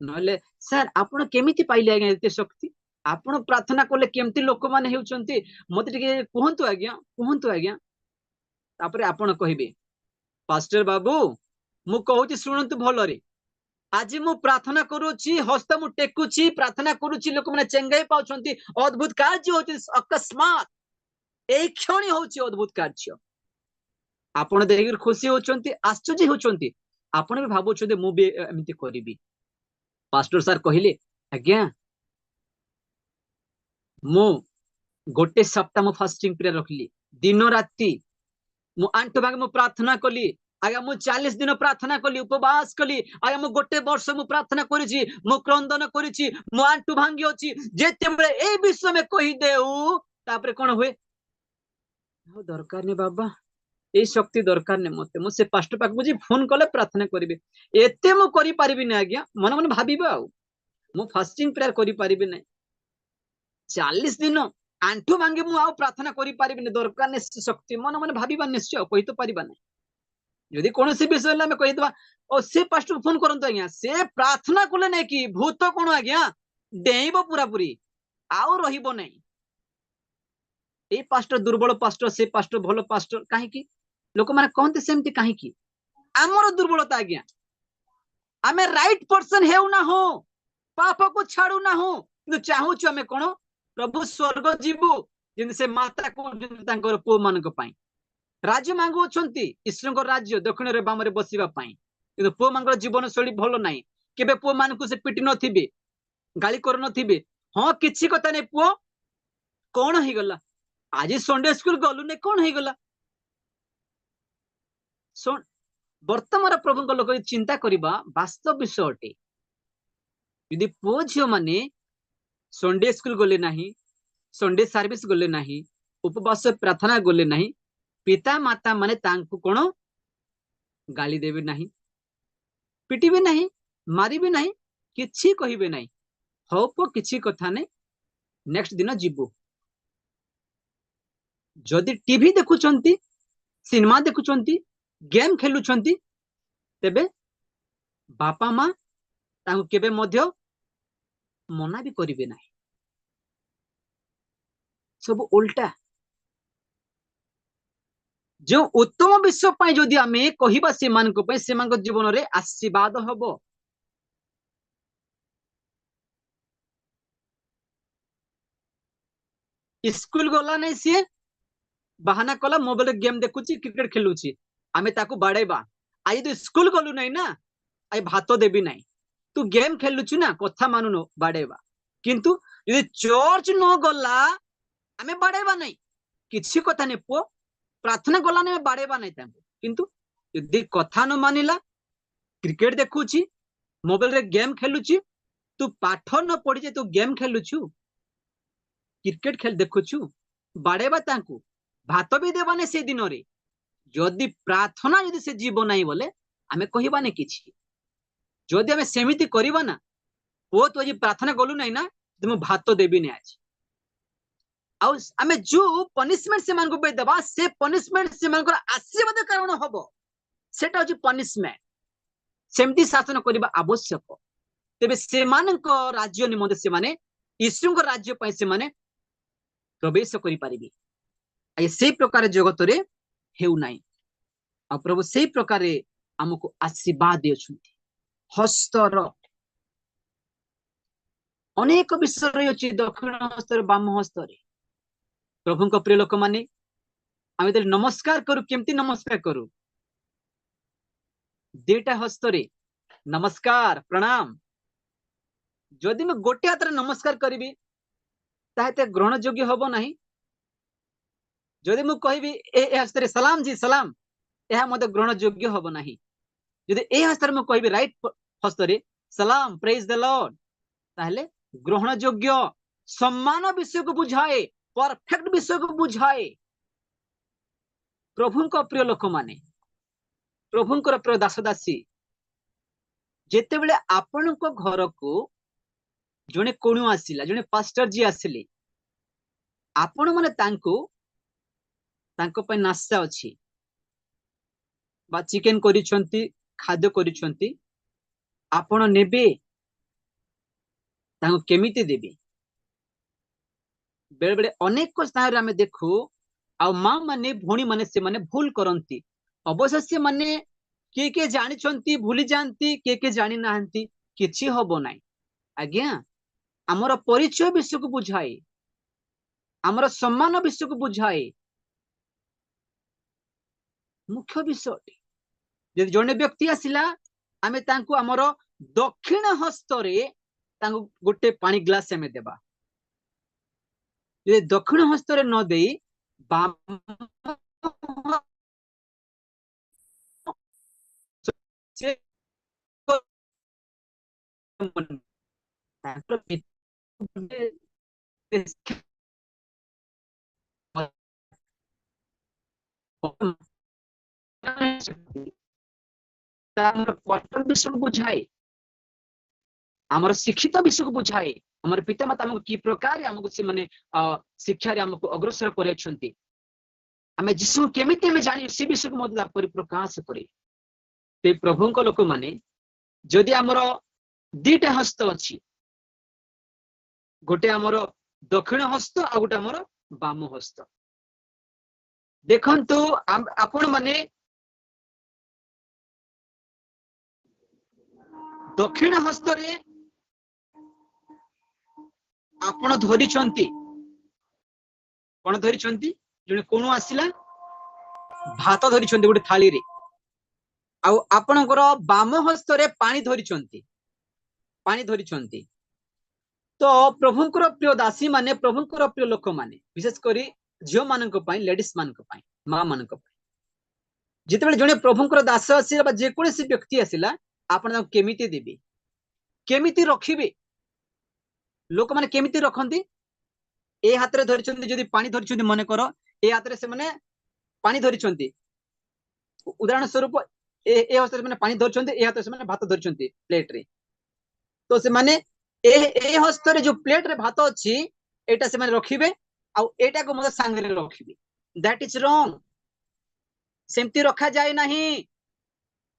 नले सर आपण केमिति पाइले आज्ञा एते शक्ति आपण प्रार्थना करले केमती लोक माने हेउचंती मते टिके कहंतु आज्ञा तापरे आपण कहिबे पास्टर बाबू मु कहूची सुनंतु भलरे आज मु प्रार्थना करूची हस्त मु टेकुची प्रार्थना करूची लोक माने चेंगाई पाउछंती अद्भुत कार्य होची अकस्मात एई क्षणी होची अद्भुत कार्य आपण देखि खुशी होचंती आश्चर्य होचंती आपण भी भाबुछंती मु भी एमिति करिबी पास्टर सर कहिले आज्ञा मु गोटे सप्ताह मु फास्टिंग पीरियड रखली दिन राति मु आंटू भाग मु प्रार्थना कली आगे मु 40 दिन प्रार्थना कली उपवास कली आगे मु गोटे वर्ष मु प्रार्थना करिछि मु क्रंदन करिछि मु आंटू भांगी अछि जेते बेले ए विषय में कहि देउ तापरे कोन होय हो दरकार ने बाबा ए शक्ति दरकार ने मते मु से पास्टर पाक बुझी फोन कले प्रार्थना करिवे एते मु करि परिबि नै आज्ञा मन मन भाबिबा मु फास्टिंग पीरियड करि परिबि नै 40 दिन आंठू भांगे मु आउ प्रार्थना करि परिबिनी दरकार ने शक्ति मन मन भाबिबा निश्चय कहि तो परिबा नै यदि कोनोसी विषय ला में कहि दबा ओ से पास्टर फोन करंतो आज्ञा से प्रार्थना कले नै कि भूत कोन आज्ञा डेइबो पूरा पूरी आउ रहिबो नै ए पास्टर दुर्बल पास्टर से पास्टर भलो पास्टर काहे कि लोक माने कहंते सेमति काहे कि हमर दुर्बलता आज्ञा आमे राइट पर्सन हेउ ना हो पाप को छाडू ना हो किंतु चाहू छु आमे कोन प्रभु स्वर्ग जीवु जिन से माता को तांकर पो मानक पाई राज्य मांगु छंती ईश्वर राज्य दक्षिण रे बाम रे बसिबा पाई किंतु पो मांगर जीवन शैली भलो नाही केबे पो मानकु से पिटी नथिबे गाली कर नथिबे हां किछि कथा नै पो कोन हे गला आज संडे स्कूल गलु नै कोन हे गला सुन वर्तमान प्रभु को लोक चिंता करिबा वास्तव विषय अटे यदि पो झियो माने संडे स्कूल गले नाही संडे सर्विस गले नाही उपवास प्रार्थना गले नाही पिता माता माने तांकु कोन गाली देबे नाही पिटिबे नाही मारिबे नाही किछि कहिबे नाही होप किछि कथा नै नेक्स्ट दिन जीवो जदि टीवी देखुचंती सिनेमा देखुचंती गेम खेलुचंती तेबे बापा मां तांकु केबे मध्य मना भी करिवे नाही सब उल्टा जो उत्तम विश्व पाई जदि आमे कहिबा से मान को पई से मान को जीवन रे आशीर्वाद हबो स्कूल गला नै से बहाना कला मोबाइल गेम देखुची क्रिकेट खेलुची आमे ताकू बाड़ेबा आई तो स्कूल गलु नै ना आई भात देबी नाही तू गेम खेलुछु ना कथा मानुनो बाड़ेबा किंतु यदि चर्च न गला आमे बाड़ेबा नाही किछि कथा नै पो प्रार्थना गला नै बाड़ेबा नाही तांको किंतु यदि कथा न मानिला क्रिकेट देखुची मोबाइल रे गेम खेलुची तू पाठ न पढि जे तू गेम खेलुछु क्रिकेट खेल देखुछु बाड़ेबा तांको भात भी देबा नै से दिन रे जदि प्रार्थना यदि से जीव नाही बोले आमे कहिबा नै किछि जदि आमे सेमिति करिबा ना ओ तो जी प्रार्थना गलु नाही ना तुम भात देबी नै आज आ आमे जो पनिशमेंट से मान को बे देबा से पनिशमेंट से मान को आशीर्वाद कारण हबो सेटा होची पनिशमेंट सेमति शासन करिबा आवश्यक तेबे से मान को राज्य निमंते से माने ईश्वर को राज्य पय से माने प्रवेश करि पारिबी आ से प्रकार जगत रे हेउ नाही आ प्रभु से प्रकार हमको आशीर्वाद देछुंती हस्तर अनेक विषय रही दक्षिण हस्तर बाम हस्तर प्रभु को प्रिय लोक माने आमे तो नमस्कार करू केमती नमस्कार करू देटा हस्तरे नमस्कार प्रणाम जदि मैं गोटे हाथ नमस्कार करी ताते ग्रहण योग्य हबो नाही जदि मु कहबी ए हस्तरे सलाम जी सलाम यह मते ग्रहण योग्य हबो नाही जदि ए हस्तर मु कहबी राइट हस्तरे सलाम प्रेज द लॉर्ड ताहले ग्रहण योग्य सम्मान विषय को बुझाए परफेक्ट विषय को बुझाए प्रभु को प्रिय लोक माने प्रभु को प्रिय दास दासी जेते बेले आपण को घर को जने कोणु आसिला जने पास्टर जी आसिले आपण माने तांको पे नास्ता अछि बा चिकन करिसंती खाद्य करिसंती आपण नेबे तांको केमिति देबे बेले बेले अनेक स्थान रे हमें देखू आ माँ माने भौणी माने से माने भूल करंती अवश्य से माने के जानिछंती भूली जानती के जानि नाहंती किछि हबो नाही आज्ञा हमर परिचय विषय को बुझाए हमर सम्मान विषय को बुझाए मुख्य विषय जदि जने व्यक्ति आसिला आमे तांको हमर दक्षिण हस्त रे तांको गोटे पानी ग्लास हमें देबा दक्षिण हस्त रे न देई बाम विषय को बुझाए आमर शिक्षित विषय को बुझाए आमर पितामाता हमको कि प्रकार हमको से माने शिक्षा रे हमको अग्रसर करे छंती हमें जिसु केमिति में जानि से विषय को मतलब पर प्रकाश करे ते प्रभु को लोक माने जदि हमर दीटा हस्त अछि गोटे हमर दक्षिण हस्त आ गोटे हमर बाम हस्त देखंतु आपण माने दक्षिण हस्त रे आपण धरिछंती कोन धरिछंती जने कोनु आसिला भात धरिछंती गोटे थाली रे आ आपणकर बाम हस्त रे पानी धरिछंती तो प्रभुंकर प्रिय दासी माने प्रभुंकर प्रिय लोक माने विशेष करी झियो मानक पई लेडीज मानक पई मां मानक पई जितेबेले जने प्रभुंकर दास आसी बा जे कोनोसी व्यक्ति आसिला आपण ताको केमिति देबे केमिति रखिबे लोक माने केमिति रखंती ए हाथ रे धरिछंती जदी पानी धरिछंती मने करो ए हाथ रे से माने पानी धरिछंती उदाहरण स्वरूप ए हस्त रे माने पानी धरिछंती ए हाथ रे से माने भात धरिछंती प्लेट रे तो से माने ए हस्त रे जो प्लेट रे भात अछि एटा से माने रखिबे आ एटा को मते संग रे रखिबे दैट इज रॉन्ग सेमती रखा जाय नाही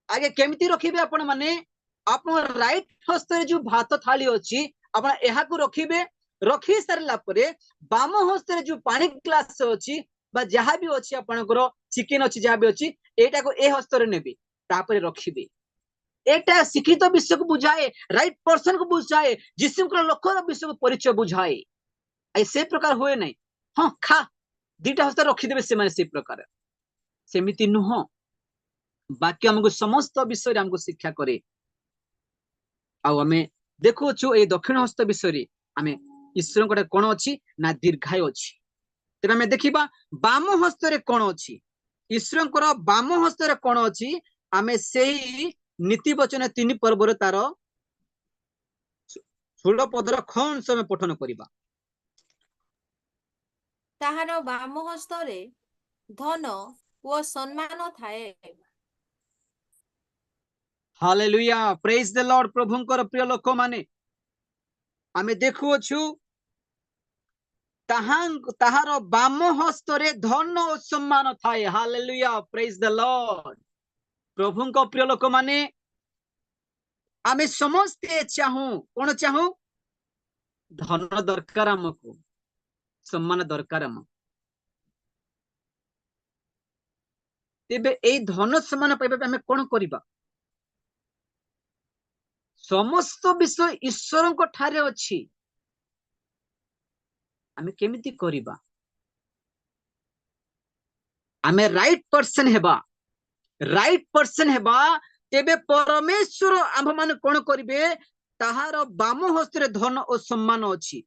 आगे केमिति रखिबे आपण माने आपण राइट हस्त रे जो भात थाली अछि आपण एहा को रखिबे रखी सरला परे बाम हस्त रे जो पानी ग्लास अछि बा जहा भी अछि आपनकर चिकन अछि जहा भी अछि एटा को ए हस्त रे नेबे तापरे रखिबे एटा शिक्षित विषय को बुझाए राइट पर्सन को बुझाए जिसको लोक विषय को परिचय बुझाए ऐसे प्रकार होए नहीं हाँ खा दीटा हस्त रखिदेबे से माने से प्रकार सेमिति नुह बाकी हमको समस्त विषय रे हमको शिक्षा करे आ हमें देखो छु ए दक्षिण हस्त विषय रे हमें ईश्वर कोटे कोन अछि ना दीर्घाय अछि तबे हमें देखिबा बाम हस्त रे कोन अछि ईश्वर को बाम हस्त रे कोन अछि हमें सेही नीति वचन 3 पर्व रे तार 16 पदर खन समय पठन करिबा ताहार बाम हस्त रे धन ओ सम्मान थाए हालेलुया प्रेज द लॉर्ड प्रभुंकर प्रिय लोक माने आमे देखु छु ताहार बाम हस्त रे धन ओ सम्मान थाए हालेलुया प्रेज द लॉर्ड प्रभुंकर प्रिय लोक माने आमे समस्ते चाहू कोन चाहू धन दरकार हमको सम्मान दरकार हम तेबे ए धन सम्मान पाइबा हमें कोन करिबा समस्त विषय ईश्वर को ठारे अछि हमें केमिति करिबा हमें राइट पर्सन हेबा तेबे परमेश्वर आम मान कोन करिवे ताहार बाम हस्त रे धन और सम्मान अछि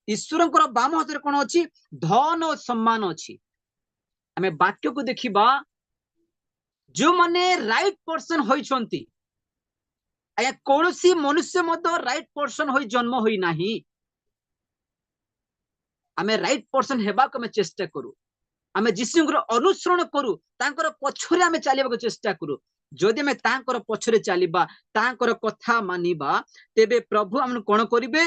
ईश्वर को बाम हस्त रे कोन अछि धन और सम्मान अछि हमें वाक्य को देखिबा जो माने राइट पर्सन होई छंती आया कोनोसी मनुष्य मत राइट पर्सन होई जन्म होई नाही आमे राइट पर्सन हेबा को आमे चेष्टा करू आमे जीशुଙ୍କର अनुसरण करू तांकर पछरे आमे चालिबा चेष्टा करू जदि आमे तांकर पछरे चालिबा तांकर कथा मानिबा तेबे प्रभु हमन कोन करिवे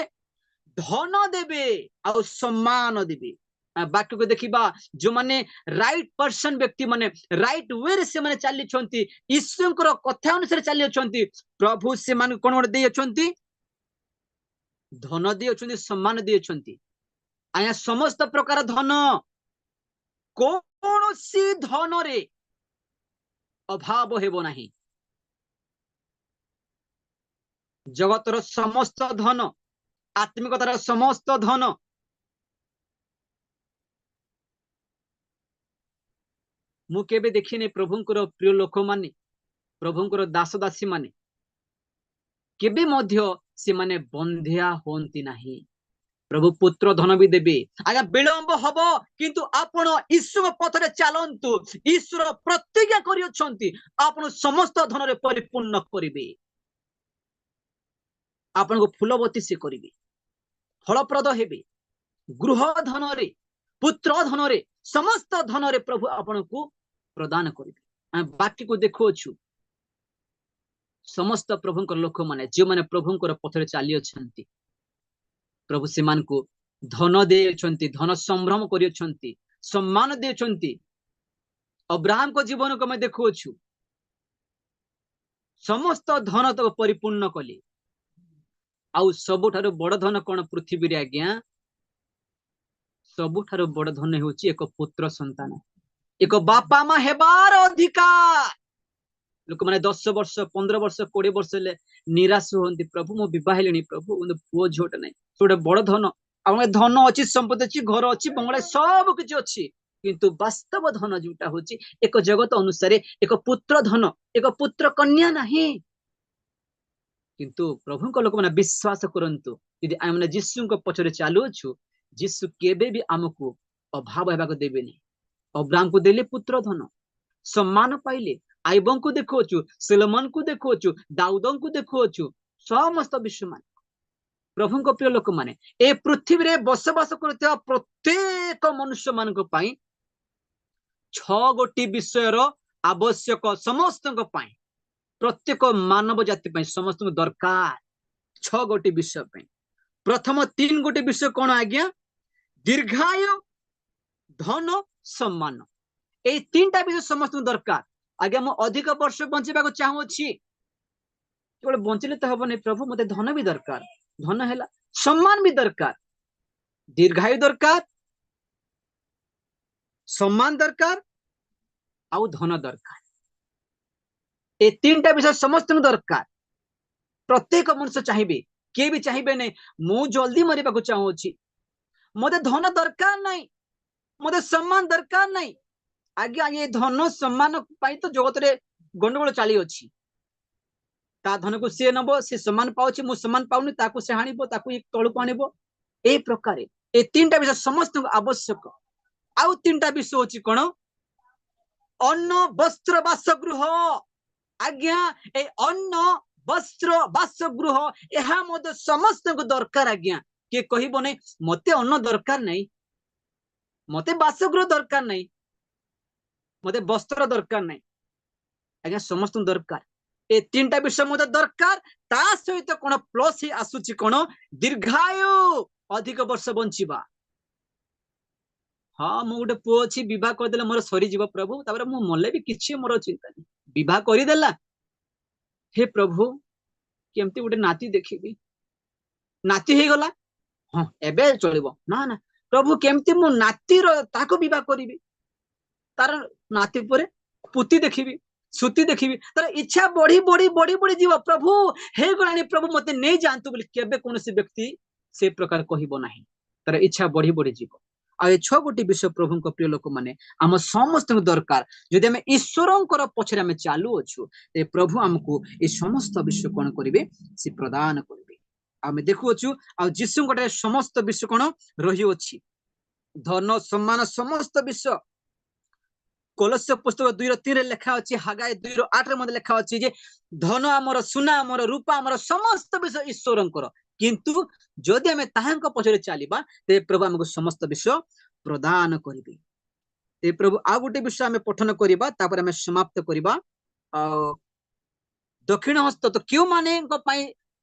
धन देबे आ सम्मान देबे वाक्य को देखिबा जो माने राइट पर्सन व्यक्ति माने राइट वे रे से माने चाली छंती ईश्वरଙ୍କର कथा अनुसार चाली छंती प्रभु से मान कोन दे छंती धन दे छंती सम्मान दे छंती आया समस्त प्रकार धन कौनसी धन रे अभाव हेबो नाही जगतर समस्त धन आत्मिकतार समस्त धन मु केबे देखिने प्रभुंकर प्रिय लोक माने प्रभुंकर दास दासी माने केबे मध्य से माने बंधिया होंती नाही प्रभु पुत्र धन भी देबे आज्ञा विलंब हबो किंतु आपण ईश्वर पथरे चलंतु ईश्वर प्रतिज्ञा करियछंती आपण समस्त धन रे परिपूर्ण करिवे आपण को फूलवती से करिवे फलप्रद हेबे गृह धन रे पुत्र धन रे समस्त धन रे प्रभु आपण को प्रदान करिवे बाकी को देखोछु समस्त प्रभुंकर लोक माने जे माने प्रभुंकर पथरे चाली अछंती प्रभु सेमान को धन दे छंती धन संभ्रम करियो छंती सम्मान दे छंती अब्राहम को जीवन को मैं देखोछु समस्त धन तो परिपूर्ण कले आउ सबुठारु बड़ धन कोन पृथ्वी रे आज्ञा सबुठारु बड़ धन होची एक पुत्र संतान एक बापा मा हेबार अधिकार लोक माने 10 वर्ष 15 वर्ष 20 वर्ष ले निराश होंती प्रभु मो विवाह लेनी प्रभु पुओ झोट नै सोडे बड़ धन आ धन अछि संपत्ति अछि घर अछि बंगला सब किछ अछि किंतु वास्तव धन जोटा होची एक जगत अनुसार एक पुत्र धन एक पुत्र कन्या नाही किंतु प्रभु को लोक माने विश्वास करंतु यदि आमने जीशु को पछरे चालू छु जीशु केबे भी हमको अभाव हेबा को देबेनी अब्राहम को देले पुत्र धन सम्मान पाइले आइबन को देखोछु सलोमन को देखोछु दाऊदन को देखोछु समस्त विश्व मान प्रभु को प्रिय लोक माने ए पृथ्वी रे बसवास करते प्रत्येक मनुष्य मान को पाई 6 गोटी विषय रो आवश्यक समस्त को पाई प्रत्येक मानव जाति पाई समस्त को दरकार 6 गोटी विषय पाई प्रथम 3 गोटी विषय कोन आज्ञा दीर्घायु धन सम्मान ए 3टा विषय समस्त को दरकार आगे मु अधिक वर्ष बंचिबा को चाहू छी केवल बंचिले तो हबो नै प्रभु मते धन भी दरकार धन हैला सम्मान भी दरकार दीर्घायु दरकार सम्मान दरकार आउ धन दरकार ए 3टा विषय समस्त को दरकार प्रत्येक मनुष्य चाहिबे के भी चाहिबे नै मु जल्दी मरिबा को चाहू छी मते धन दरकार नै मते सम्मान दरकार नै आज्ञा ये धन सम्मान पाई तो जगत रे गंडगोल चाली अछि ता धन को से नबो से सम्मान पाउछि मु सम्मान पाउनी ताकू से हानिबो ताकू एक तळु पानिबो ए प्रकार ए 3टा विषय समस्त आवश्यक आउ 3टा विषय अछि कोन अन्न वस्त्र वासगृह आज्ञा ए अन्न वस्त्र वासगृह एहा मते समस्त को दरकार आज्ञा के कहिबो नै मते अन्न दरकार नै मते वासगृह दरकार नै मते वस्त्र दरकार नहीं आज्ञा समस्त दरकार ए 3टा विषय मते दरकार ता सहित कोन प्लस ही आसुची कोन दीर्घायु अधिक वर्ष बंचिबा हां मु गोटे पुओ छी विवाह कर देला मोर सरी जीव प्रभु तापर मु मले भी किछि मोर चिंता नहीं विवाह करि देला हे प्रभु केमती गोटे नाती देखिबी नाती हे गला हां एबे चलिबो ना ना प्रभु केमती मु नाती रो ताको विवाह करिबी तार नाती परे पुती देखिबी सुती देखिबी तार इच्छा बढ़ी बढ़ी बढ़ी बढ़ी जीव प्रभु हे गलानी प्रभु मते नै जानतु बोली केबे कोनसी व्यक्ति से प्रकार कहिबो नाही तार इच्छा बढ़ी बढ़ी जीव आ ए 6 गोटी विषय प्रभु को प्रिय लोक माने हम समस्त दरकार जदि हम ईश्वरंकर पछरे हम चालू अछु ते प्रभु हमको ए समस्त विषय कोन करिवे से प्रदान करिवे हम देखु अछु आ जीसु गोटे समस्त विषय कोन रहि अछि धन सम्मान समस्त विषय कोलोस्य पुस्तक 2:3 लिखा अछि हागाय 2:8 मध्ये लिखा अछि जे धन हमर सुना हमर रूपा हमर समस्त विषय ईश्वरंकर किंतु जदि आमे ताहांको पछरे चलिबा ते प्रभु हमको समस्त विषय प्रदान करिबे। ते प्रभु आ गोटे विषय आमे पठन करिबा तापर आमे समाप्त करिबा। दक्षिण हस्त तो क्यों माने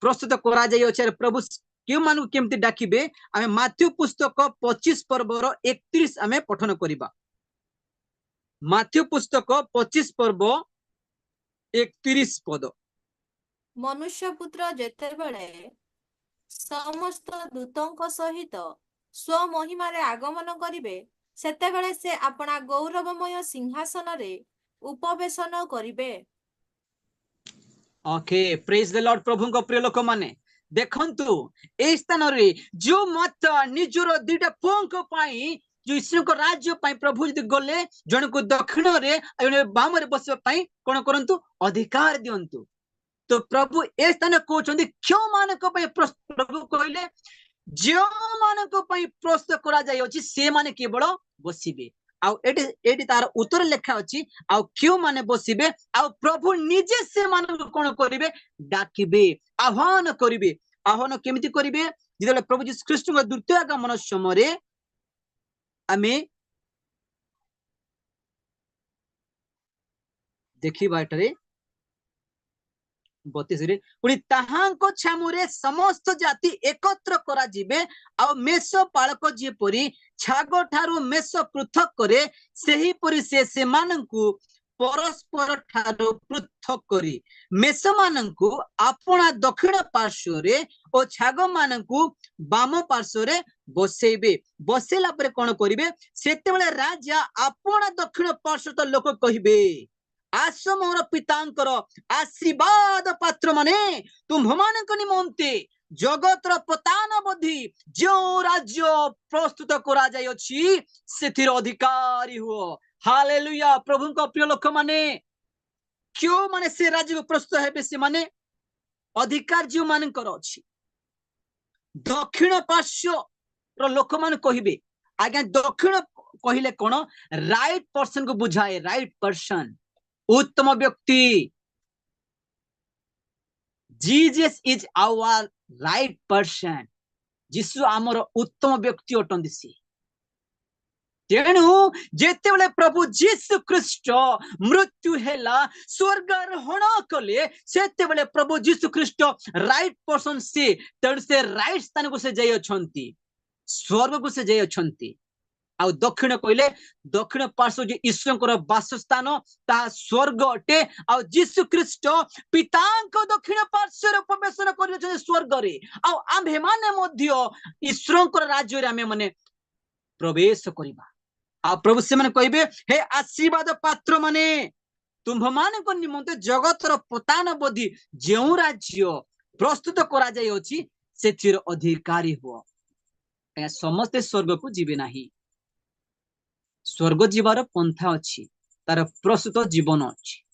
प्रस्तुत करा जाय अछि प्रभु क्यों मानु केमति डाकिबे आमे माथ्यू पुस्तक 25 पर्वर 31 आमे पठन करिबा। माथ्यू पुस्तक 25 पर्व 31 पद। मनुष्य पुत्र जेतेबेले समस्त दूतों सहित स्व महिमारे आगमन करिवे सेतेबेले से अपना गौरवमय सिंहासन रे उपवेशन करिवे। Okay praise the Lord. प्रभु को प्रिय लोक माने देखंतु ए स्थान रे जो मत निजर दुटा पंख पाई जो ईश्वर को राज्य पाई प्रभु जदि गले जन को दक्षिण रे जने बाम रे बसबा पाई कोन करंतु अधिकार दियंतु। तो प्रभु ए स्थान कहउछंदी क्यों मानक पई प्रभु कहले जो मानक पई प्रस्तुत करा जाय अछि से माने केवल बसिबे। आउ एटी तार उत्तर लेखा अछि आउ क्यों माने बसिबे आउ प्रभु निजे से मानक कोन करिवे डाकिबे आह्वान करिवे। आह्वान केमिति करिवे जेते प्रभु यीशु ख्रीष्ट को द्वितीय आगमन समय रे आमे देखिबा एटरे 32 रे पुनी ताहांको छामुरे समस्त जाति एकत्र करा जिबे आ मेष पालक जे परी छागो ठारू मेष पृथक करे सेही परी से माननकु परस्पर ठारू पृथक करी मेष माननकु अपना दक्षिण पार्श्व रे ओ छागो माननकु बाम पार्श्व रे बसेबे। बसेला परे कोन करिवे सेतेबेले राजा अपना दक्षिण पार्श्व तो लोक कहिबे आस मोर पितांकर आशीर्वाद पात्र माने तुम्भमानक निमंते जगतर पतान बधि जो राज्य प्रस्तुत करा जाय अछि सेथिर अधिकारी हो। हालेलुया। प्रभु को प्रिय लोक माने क्यों माने से राज्य प्रस्तुत हेबे से माने अधिकार जो मानकर अछि दक्षिण पार्श्व रो लोक मान कहिबे आज्ञा दक्षिण कहिले कोन राइट पर्सन को बुझाए राइट पर्सन उत्तम व्यक्ति। Jesus is our right person. जीसु आमर उत्तम व्यक्ति अटंदी से तेणु जेतेबेले प्रभु जीसु ख्रीष्ट मृत्यु हेला स्वर्गारोहण कले सेतेबेले प्रभु जीसु ख्रीष्ट राइट पर्सन से तेणु से राइट स्थान को से जाय अछंती स्वर्ग को से जाय अछंती। आ दक्षिण कहले दक्षिण पार्श्व जो ईश्वर वासस्थान ता स्वर्ग अटे आ जीसु ख्रीष्ट पितांको दक्षिण पार्श्व रे प्रवेशन करियो स्वर्ग रे आ आम्भे माने मध्य ईश्वर राज्य रे आमे माने प्रवेश करिबा। आ प्रभु से माने कहबे हे आशीर्वाद पात्र माने तुम्भ मानक निमंते जगतर पतान बधि जेउ राज्य प्रस्तुत करा जाय अछि सेथिर अधिकारी हो। समस्त स्वर्ग को जीवे नाही स्वर्ग जीवार पंथा अच्छी तार प्रस्तुत जीवन अच्छी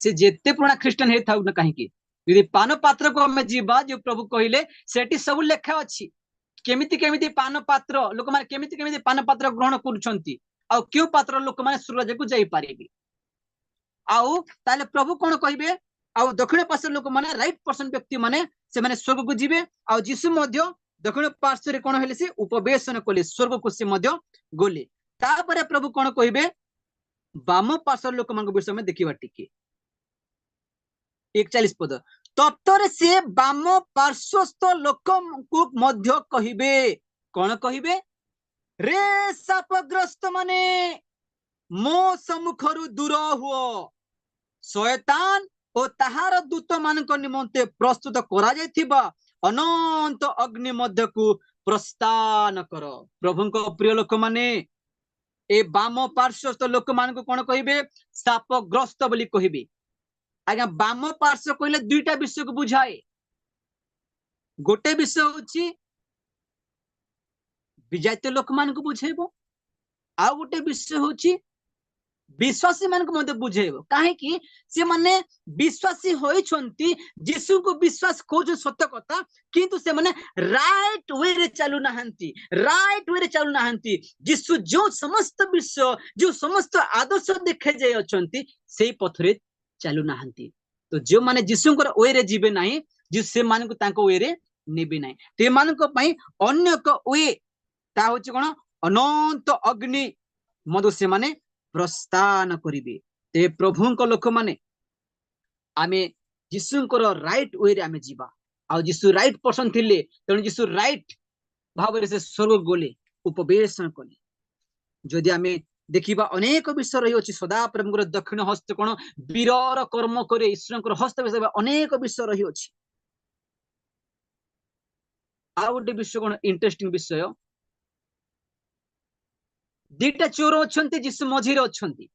से जेते पुराना ख्रीस्टान हे थाउ न कहीं यदि पान पात्र को हमें जीवा जो प्रभु कहले सेठी सब लेखा अच्छी केमिति केमिति पान पात्र लोक माने केमिति केमिति पान पात्र ग्रहण करूछंती आ क्यों पात्र लोक माने सूरज को जाई पारेबी आउ ताले प्रभु कोन कहिबे आउ दक्षिण पार्श्व लोक माने राइट पर्सन व्यक्ति माने से माने स्वर्ग को जीवे आ जीसु मध्य दक्षिण पार्श्व रे कोन हेले से उपवेशन कले स्वर्ग को से मध्य गोले तापरे प्रभु कोन कहिबे बाम पार्श्व लोक मान विषय में देखिबा टिके 41 पद तत्तर से बाम पार्श्वस्थ लोक को मध्य कहिबे कोन कहिबे रे शापग्रस्त माने मो सम्मुखरु दूर हुओ शैतान ओ ताहार दूत मानक निमंते प्रस्तुत करा जायथिबा अनंत अग्नि मध्य को प्रस्थान कर। प्रभु को प्रिय लोक माने ए बाम पार्श्वस्थ लोक मान को कोन कहिबे शापग्रस्त बोली कहिबे। आज्ञा बाम पार्श्व कहले दुईटा विषय को बुझाए गोटे विषय होची विजातीय लोक मान को बुझेबो आ गोटे विषय होची विश्वासी मान को मते बुझेबो काहे कि से माने विश्वासी होइछंती यीशु को विश्वास खोज सत्य कथा किंतु से माने राइट वे रे चालू नाहंती यीशु जो समस्त विषय जो समस्त आदर्श देखे जाय अछंती सेही पथरे चालू नाहंती। तो जो माने यीशु को वे रे जीवे नाही ଯେ ସେମାନଙ୍କୁ ତାଙ୍କ ୱେରେ ନେବେ ନାହିଁ। ସେମାନଙ୍କ ପାଇଁ ଅନ୍ୟ ଏକ ୱେ ତା ହଉଛି କଣ ଅନନ୍ତ ଅଗ୍ନି ମଧ୍ୟ ସେମାନେ ପ୍ରସ୍ଥାନ କରିବେ। ତେବେ ପ୍ରଭୁଙ୍କ ଲୋକମାନେ ଆମେ ଯୀଶୁଙ୍କର ରାଇଟ ୱେରେ ଆମେ ଯିବା। ଆଉ ଯୀଶୁ ରାଇଟ ପର୍ସନ ଥିଲେ, ତେଣୁ ଯୀଶୁ ରାଇଟ ଭାବରେ ସେ ସ୍ୱର୍ଗ ଗଲେ, ଉପବେଶନ କଲେ। ଯଦି ଆମେ ଦେଖିବା ଅନେକ ବିଷୟ ରହିଅଛି। ସଦାପ୍ରଭୁଙ୍କର ଦକ୍ଷିଣ ହସ୍ତ କଣ ବୀରର କର୍ମ କରେ, ଈଶ୍ୱରଙ୍କର ହସ୍ତ ବିଷୟ ଅନେକ ବିଷୟ ରହିଅଛି। ଆଉ ଗୋଟେ ବିଷୟ କଣ ଇଣ୍ଟରେଷ୍ଟିଂ ବିଷୟ, ଦିଟା ଚୋର ଅଛନ୍ତି, ଯୀଶୁ ମଝିରେ ଅଛନ୍ତି।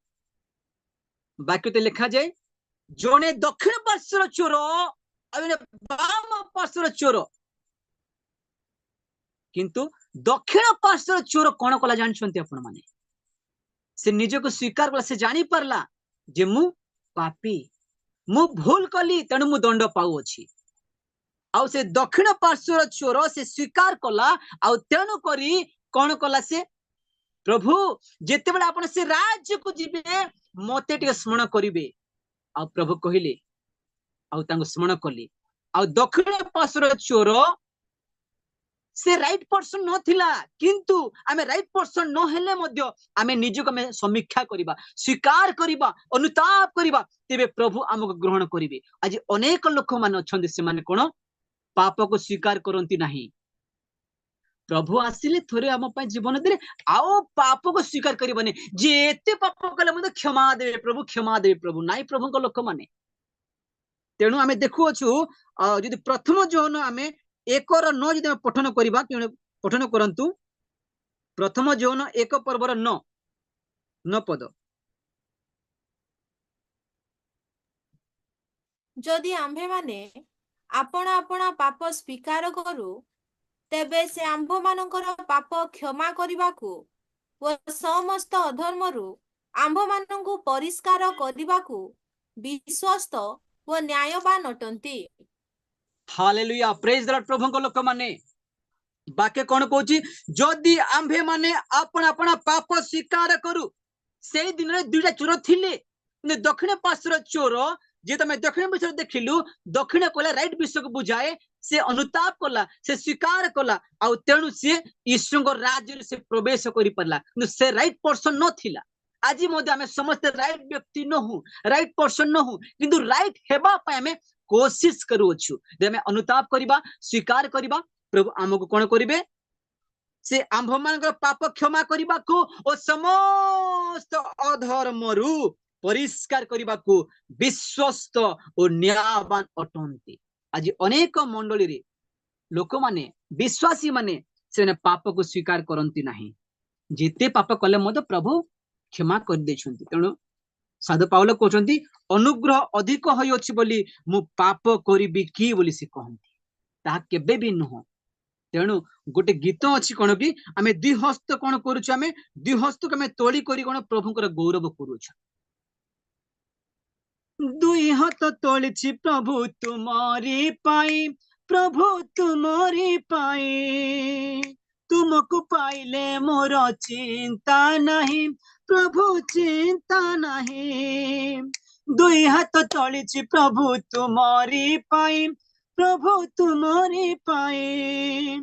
ବାକ୍ୟতে ଲେଖାଯାଏ ଜଣେ ଦକ୍ଷିଣ ପାର୍ଶ୍ୱର ଚୋର ଆଉ ଜଣେ ବାମ ପାର୍ଶ୍ୱର ଚୋର। କିନ୍ତୁ ଦକ୍ଷିଣ ପାର୍ଶ୍ୱର ଚୋର କଣ କଲା ଜାଣିଛନ୍ତି ଆପଣ ମାନେ? ସେ ନିଜକୁ ସ୍ୱୀକାର କଲା, ସେ ଜାଣି ପାରିଲା ଯେ ମୁଁ ପାପୀ, ମୁଁ ଭୁଲ କଲି, ତେଣୁ ମୁଁ ଦଣ୍ଡ ପାଉଅଛି। ଆଉ ସେ ଦକ୍ଷିଣ ପାର୍ଶ୍ୱର ଚୋର ସେ ସ୍ୱୀକାର କଲା, ଆଉ ତେଣୁ କରି କଣ କଲା ସେ, ପ୍ରଭୁ ଯେତେବେଳେ ଆପଣ ସେ ରାଜ୍ୟକୁ ଯିବେ ମତେ ଟିକେ ସ୍ମରଣ କରିବେ। ଆଉ ପ୍ରଭୁ କହିଲେ, ଆଉ ତାଙ୍କୁ ସ୍ମରଣ କଲେ। ଆଉ ଦକ୍ଷିଣ ପାର୍ଶ୍ୱର ଚୋର ସେ ରାଇଟ ପର୍ସନ ନଥିଲା, କିନ୍ତୁ ଆମେ ରାଇଟ ପର୍ସନ ନହେଲେ ମଧ୍ୟ ଆମେ ନିଜକୁ ଆମେ ସମୀକ୍ଷା କରିବା, ସ୍ୱୀକାର କରିବା, ଅନୁତାପ କରିବା, ତେବେ ପ୍ରଭୁ ଆମକୁ ଗ୍ରହଣ କରିବେ। ଆଜି ଅନେକ ଲୋକମାନେ ଅଛନ୍ତି, ସେମାନେ କଣ ପାପକୁ ସ୍ୱୀକାର କରନ୍ତି ନାହିଁ। ପ୍ରଭୁ ଆସିଲେ ଥରେ ଆମ ପାଇଁ ଜୀବନ ଦେଲେ, ଆଉ ପାପକୁ ସ୍ୱୀକାର କରିବନି। ଯେ ଏତେ ପାପ କଲେ ମଧ୍ୟ କ୍ଷମା ଦେବେ ପ୍ରଭୁ, କ୍ଷମା ଦେବେ ପ୍ରଭୁ, ନାଇଁ ପ୍ରଭୁଙ୍କ ଲୋକମାନେ। ତେଣୁ ଆମେ ଦେଖୁଅଛୁ ଯଦି ପ୍ରଥମ ଯୋହନ ଆମେ 1:9 ଯଦି ଆମେ ପଠନ କରିବା, ପଠନ କରନ୍ତୁ ପ୍ରଥମ ଯୋହନ 1 ପର୍ବର 9 ପଦ। ଯଦି ଆମ୍ଭେମାନେ ଆପଣା ଆପଣା ପାପ ସ୍ୱୀକାର କରୁ, ତେବେ ସେ ଆମ୍ଭମାନଙ୍କର ପାପ କ୍ଷମା କରିବାକୁ ଓ ସମସ୍ତ ଅଧର୍ମରୁ ଆମ୍ଭମାନଙ୍କୁ ପରିଷ୍କାର କରିବାକୁ ବିଶ୍ୱସ୍ତ ଓ ନ୍ୟାୟବାନ ଅଟନ୍ତି। Hallelujah, praise the Lord. ପ୍ରଭୁଙ୍କ ଲୋକମାନେ ବାକ୍ୟ କଣ କହୁଛି, ଯଦି ଆମ୍ଭେ ମାନେ ଆପଣ ଆପଣ ପାପ ସ୍ୱୀକାର କରୁ। ସେଇ ଦିନରେ ଦୁଇଟା ଚୋର ଥିଲେ, କିନ୍ତୁ ଦକ୍ଷିଣ ପାର୍ଶ୍ୱର ଚୋର, ଯେହେତୁ ଆମେ ଦକ୍ଷିଣ ବିଷୟରେ ଦେଖିଲୁ, ଦକ୍ଷିଣ କହିଲା ରାଇଟ ବିଷୟକୁ ବୁଝାଏ। ସେ ଅନୁତାପ କଲା, ସେ ସ୍ୱୀକାର କଲା, ଆଉ ତେଣୁ ସେ ଈଶ୍ୱରଙ୍କ ରାଜ୍ୟରେ ସେ ପ୍ରବେଶ କରିପାରିଲା। କିନ୍ତୁ ସେ ରାଇଟ ପର୍ସନ ନଥିଲା। ଆଜି ମଧ୍ୟ ଆମେ ସମସ୍ତେ ରାଇଟ ବ୍ୟକ୍ତି ନହୁ, ରାଇଟ ପର୍ସନ ନହୁ, କିନ୍ତୁ ରାଇଟ ହେବା ପାଇଁ ଆମେ କୋସିସ କରୁଅଛୁ। ଯଦି ଆମେ ଅନୁତାପ କରିବା, ସ୍ୱୀକାର କରିବା, ପ୍ରଭୁ ଆମକୁ କଣ କରିବେ, ସେ ଆମ୍ଭମାନଙ୍କର ପାପ କ୍ଷମା କରିବାକୁ ଓ ସମସ୍ତ ଅଧର୍ମରୁ ପରିଷ୍କାର କରିବାକୁ ବିଶ୍ୱସ୍ତ ଓ ନ୍ୟାୟବାନ ଅଟନ୍ତି। ଆଜି ଅନେକ ମଣ୍ଡଳୀରେ ଲୋକମାନେ, ବିଶ୍ୱାସୀ ମାନେ, ସେମାନେ ପାପକୁ ସ୍ୱୀକାର କରନ୍ତି ନାହିଁ। ଯେତେ ପାପ କଲେ ମଧ୍ୟ ପ୍ରଭୁ କ୍ଷମା କରିଦେଇଛନ୍ତି। ତେଣୁ ସାଧୁ ପାଉଲ କହୁଛନ୍ତି, ଅନୁଗ୍ରହ ଅଧିକ ହୋଇଅଛି ବୋଲି ମୁଁ ପାପ କରିବି କି ବୋଲି ସେ କହନ୍ତି। ତାହା କେବେ ବି ନୁହଁ। ତେଣୁ ଗୋଟେ ଗୀତ ଅଛି କଣ କି, ଆମେ ଦୁଇ ହସ୍ତ କଣ କରୁଛୁ, ଆମେ ଦୁଇ ହସ୍ତକୁ ଆମେ ତୋଳି କରି କଣ ପ୍ରଭୁଙ୍କର ଗୌରବ କରୁଛୁ। ଦୁଇ ହାତ ତୋଳିଛି ପ୍ରଭୁ ତୁମରି ପାଇଁ, ପ୍ରଭୁ ତୁମରି ପାଇଁ, ତୁମକୁ ପାଇଲେ ମୋର ଚିନ୍ତା ନାହିଁ, ପ୍ରଭୁ ଚିନ୍ତା ନାହିଁ। ଦୁଇ ହାତ ତୋଳିଛି ପ୍ରଭୁ ତୁମରି ପାଇଁ, ପ୍ରଭୁ ତୁମରି ପାଇଁ,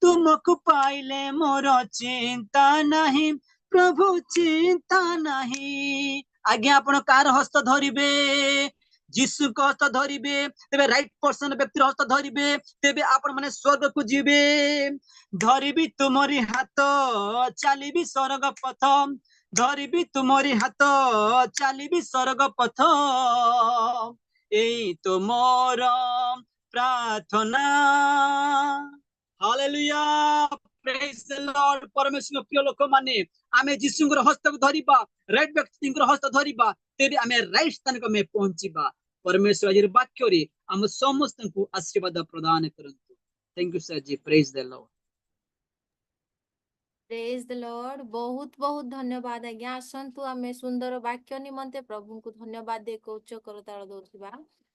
ତୁମକୁ ପାଇଲେ ମୋର ଚିନ୍ତା ନାହିଁ, ପ୍ରଭୁ ଚିନ୍ତା ନାହିଁ। ଆଜ୍ଞା, ଆପଣ କାହାର ହସ୍ତ ଧରିବେ? ଯୀଶୁଙ୍କ ହସ୍ତ ଧରିବେ, ତେବେ ରାଇଟ ପର୍ସନ ବ୍ୟକ୍ତିର ହସ୍ତ ଧରିବେ, ତେବେ ଆପଣ ମାନେ ସ୍ୱର୍ଗକୁ ଯିବେ। ଧରିବି ତୁମରି ହାତ, ଚାଲିବି ସ୍ୱର୍ଗ ପଥ, ଧରିବି ତୁମରି ହାତ, ଚାଲିବି ସ୍ୱର୍ଗ ପଥ, ଏଇ ତ ମୋର ପ୍ରାର୍ଥନା। Hallelujah, praise the Lord. ପରମେଶ୍ୱର ପ୍ରିୟ ଲୋକମାନେ, ଆମେ ଯୀଶୁଙ୍କର ହସ୍ତକୁ ଧରିବା, ରାଇଟ ବ୍ୟକ୍ତିଙ୍କର ହସ୍ତ ଧରିବା, ତେବେ ଆମେ ରାଇଟ ସ୍ଥାନକୁ ଆମେ ପହଞ୍ଚିବା। ପରମେଶ୍ୱର ଆଜିର ବାକ୍ୟରେ ଆମ ସମସ୍ତଙ୍କୁ ଆଶୀର୍ବାଦ ପ୍ରଦାନ କରନ୍ତୁ। Thank you sir ji, praise the Lord. Praise the Lord. ବହୁତ ବହୁତ ଧନ୍ୟବାଦ ଆଜ୍ଞା। ଆସନ୍ତୁ ଆମେ ସୁନ୍ଦର ବାକ୍ୟ ନିମନ୍ତେ ପ୍ରଭୁଙ୍କୁ ଧନ୍ୟବାଦ ଦେଇ ଉଚ୍ଚ କରତାଳ ଦଉଥିବା।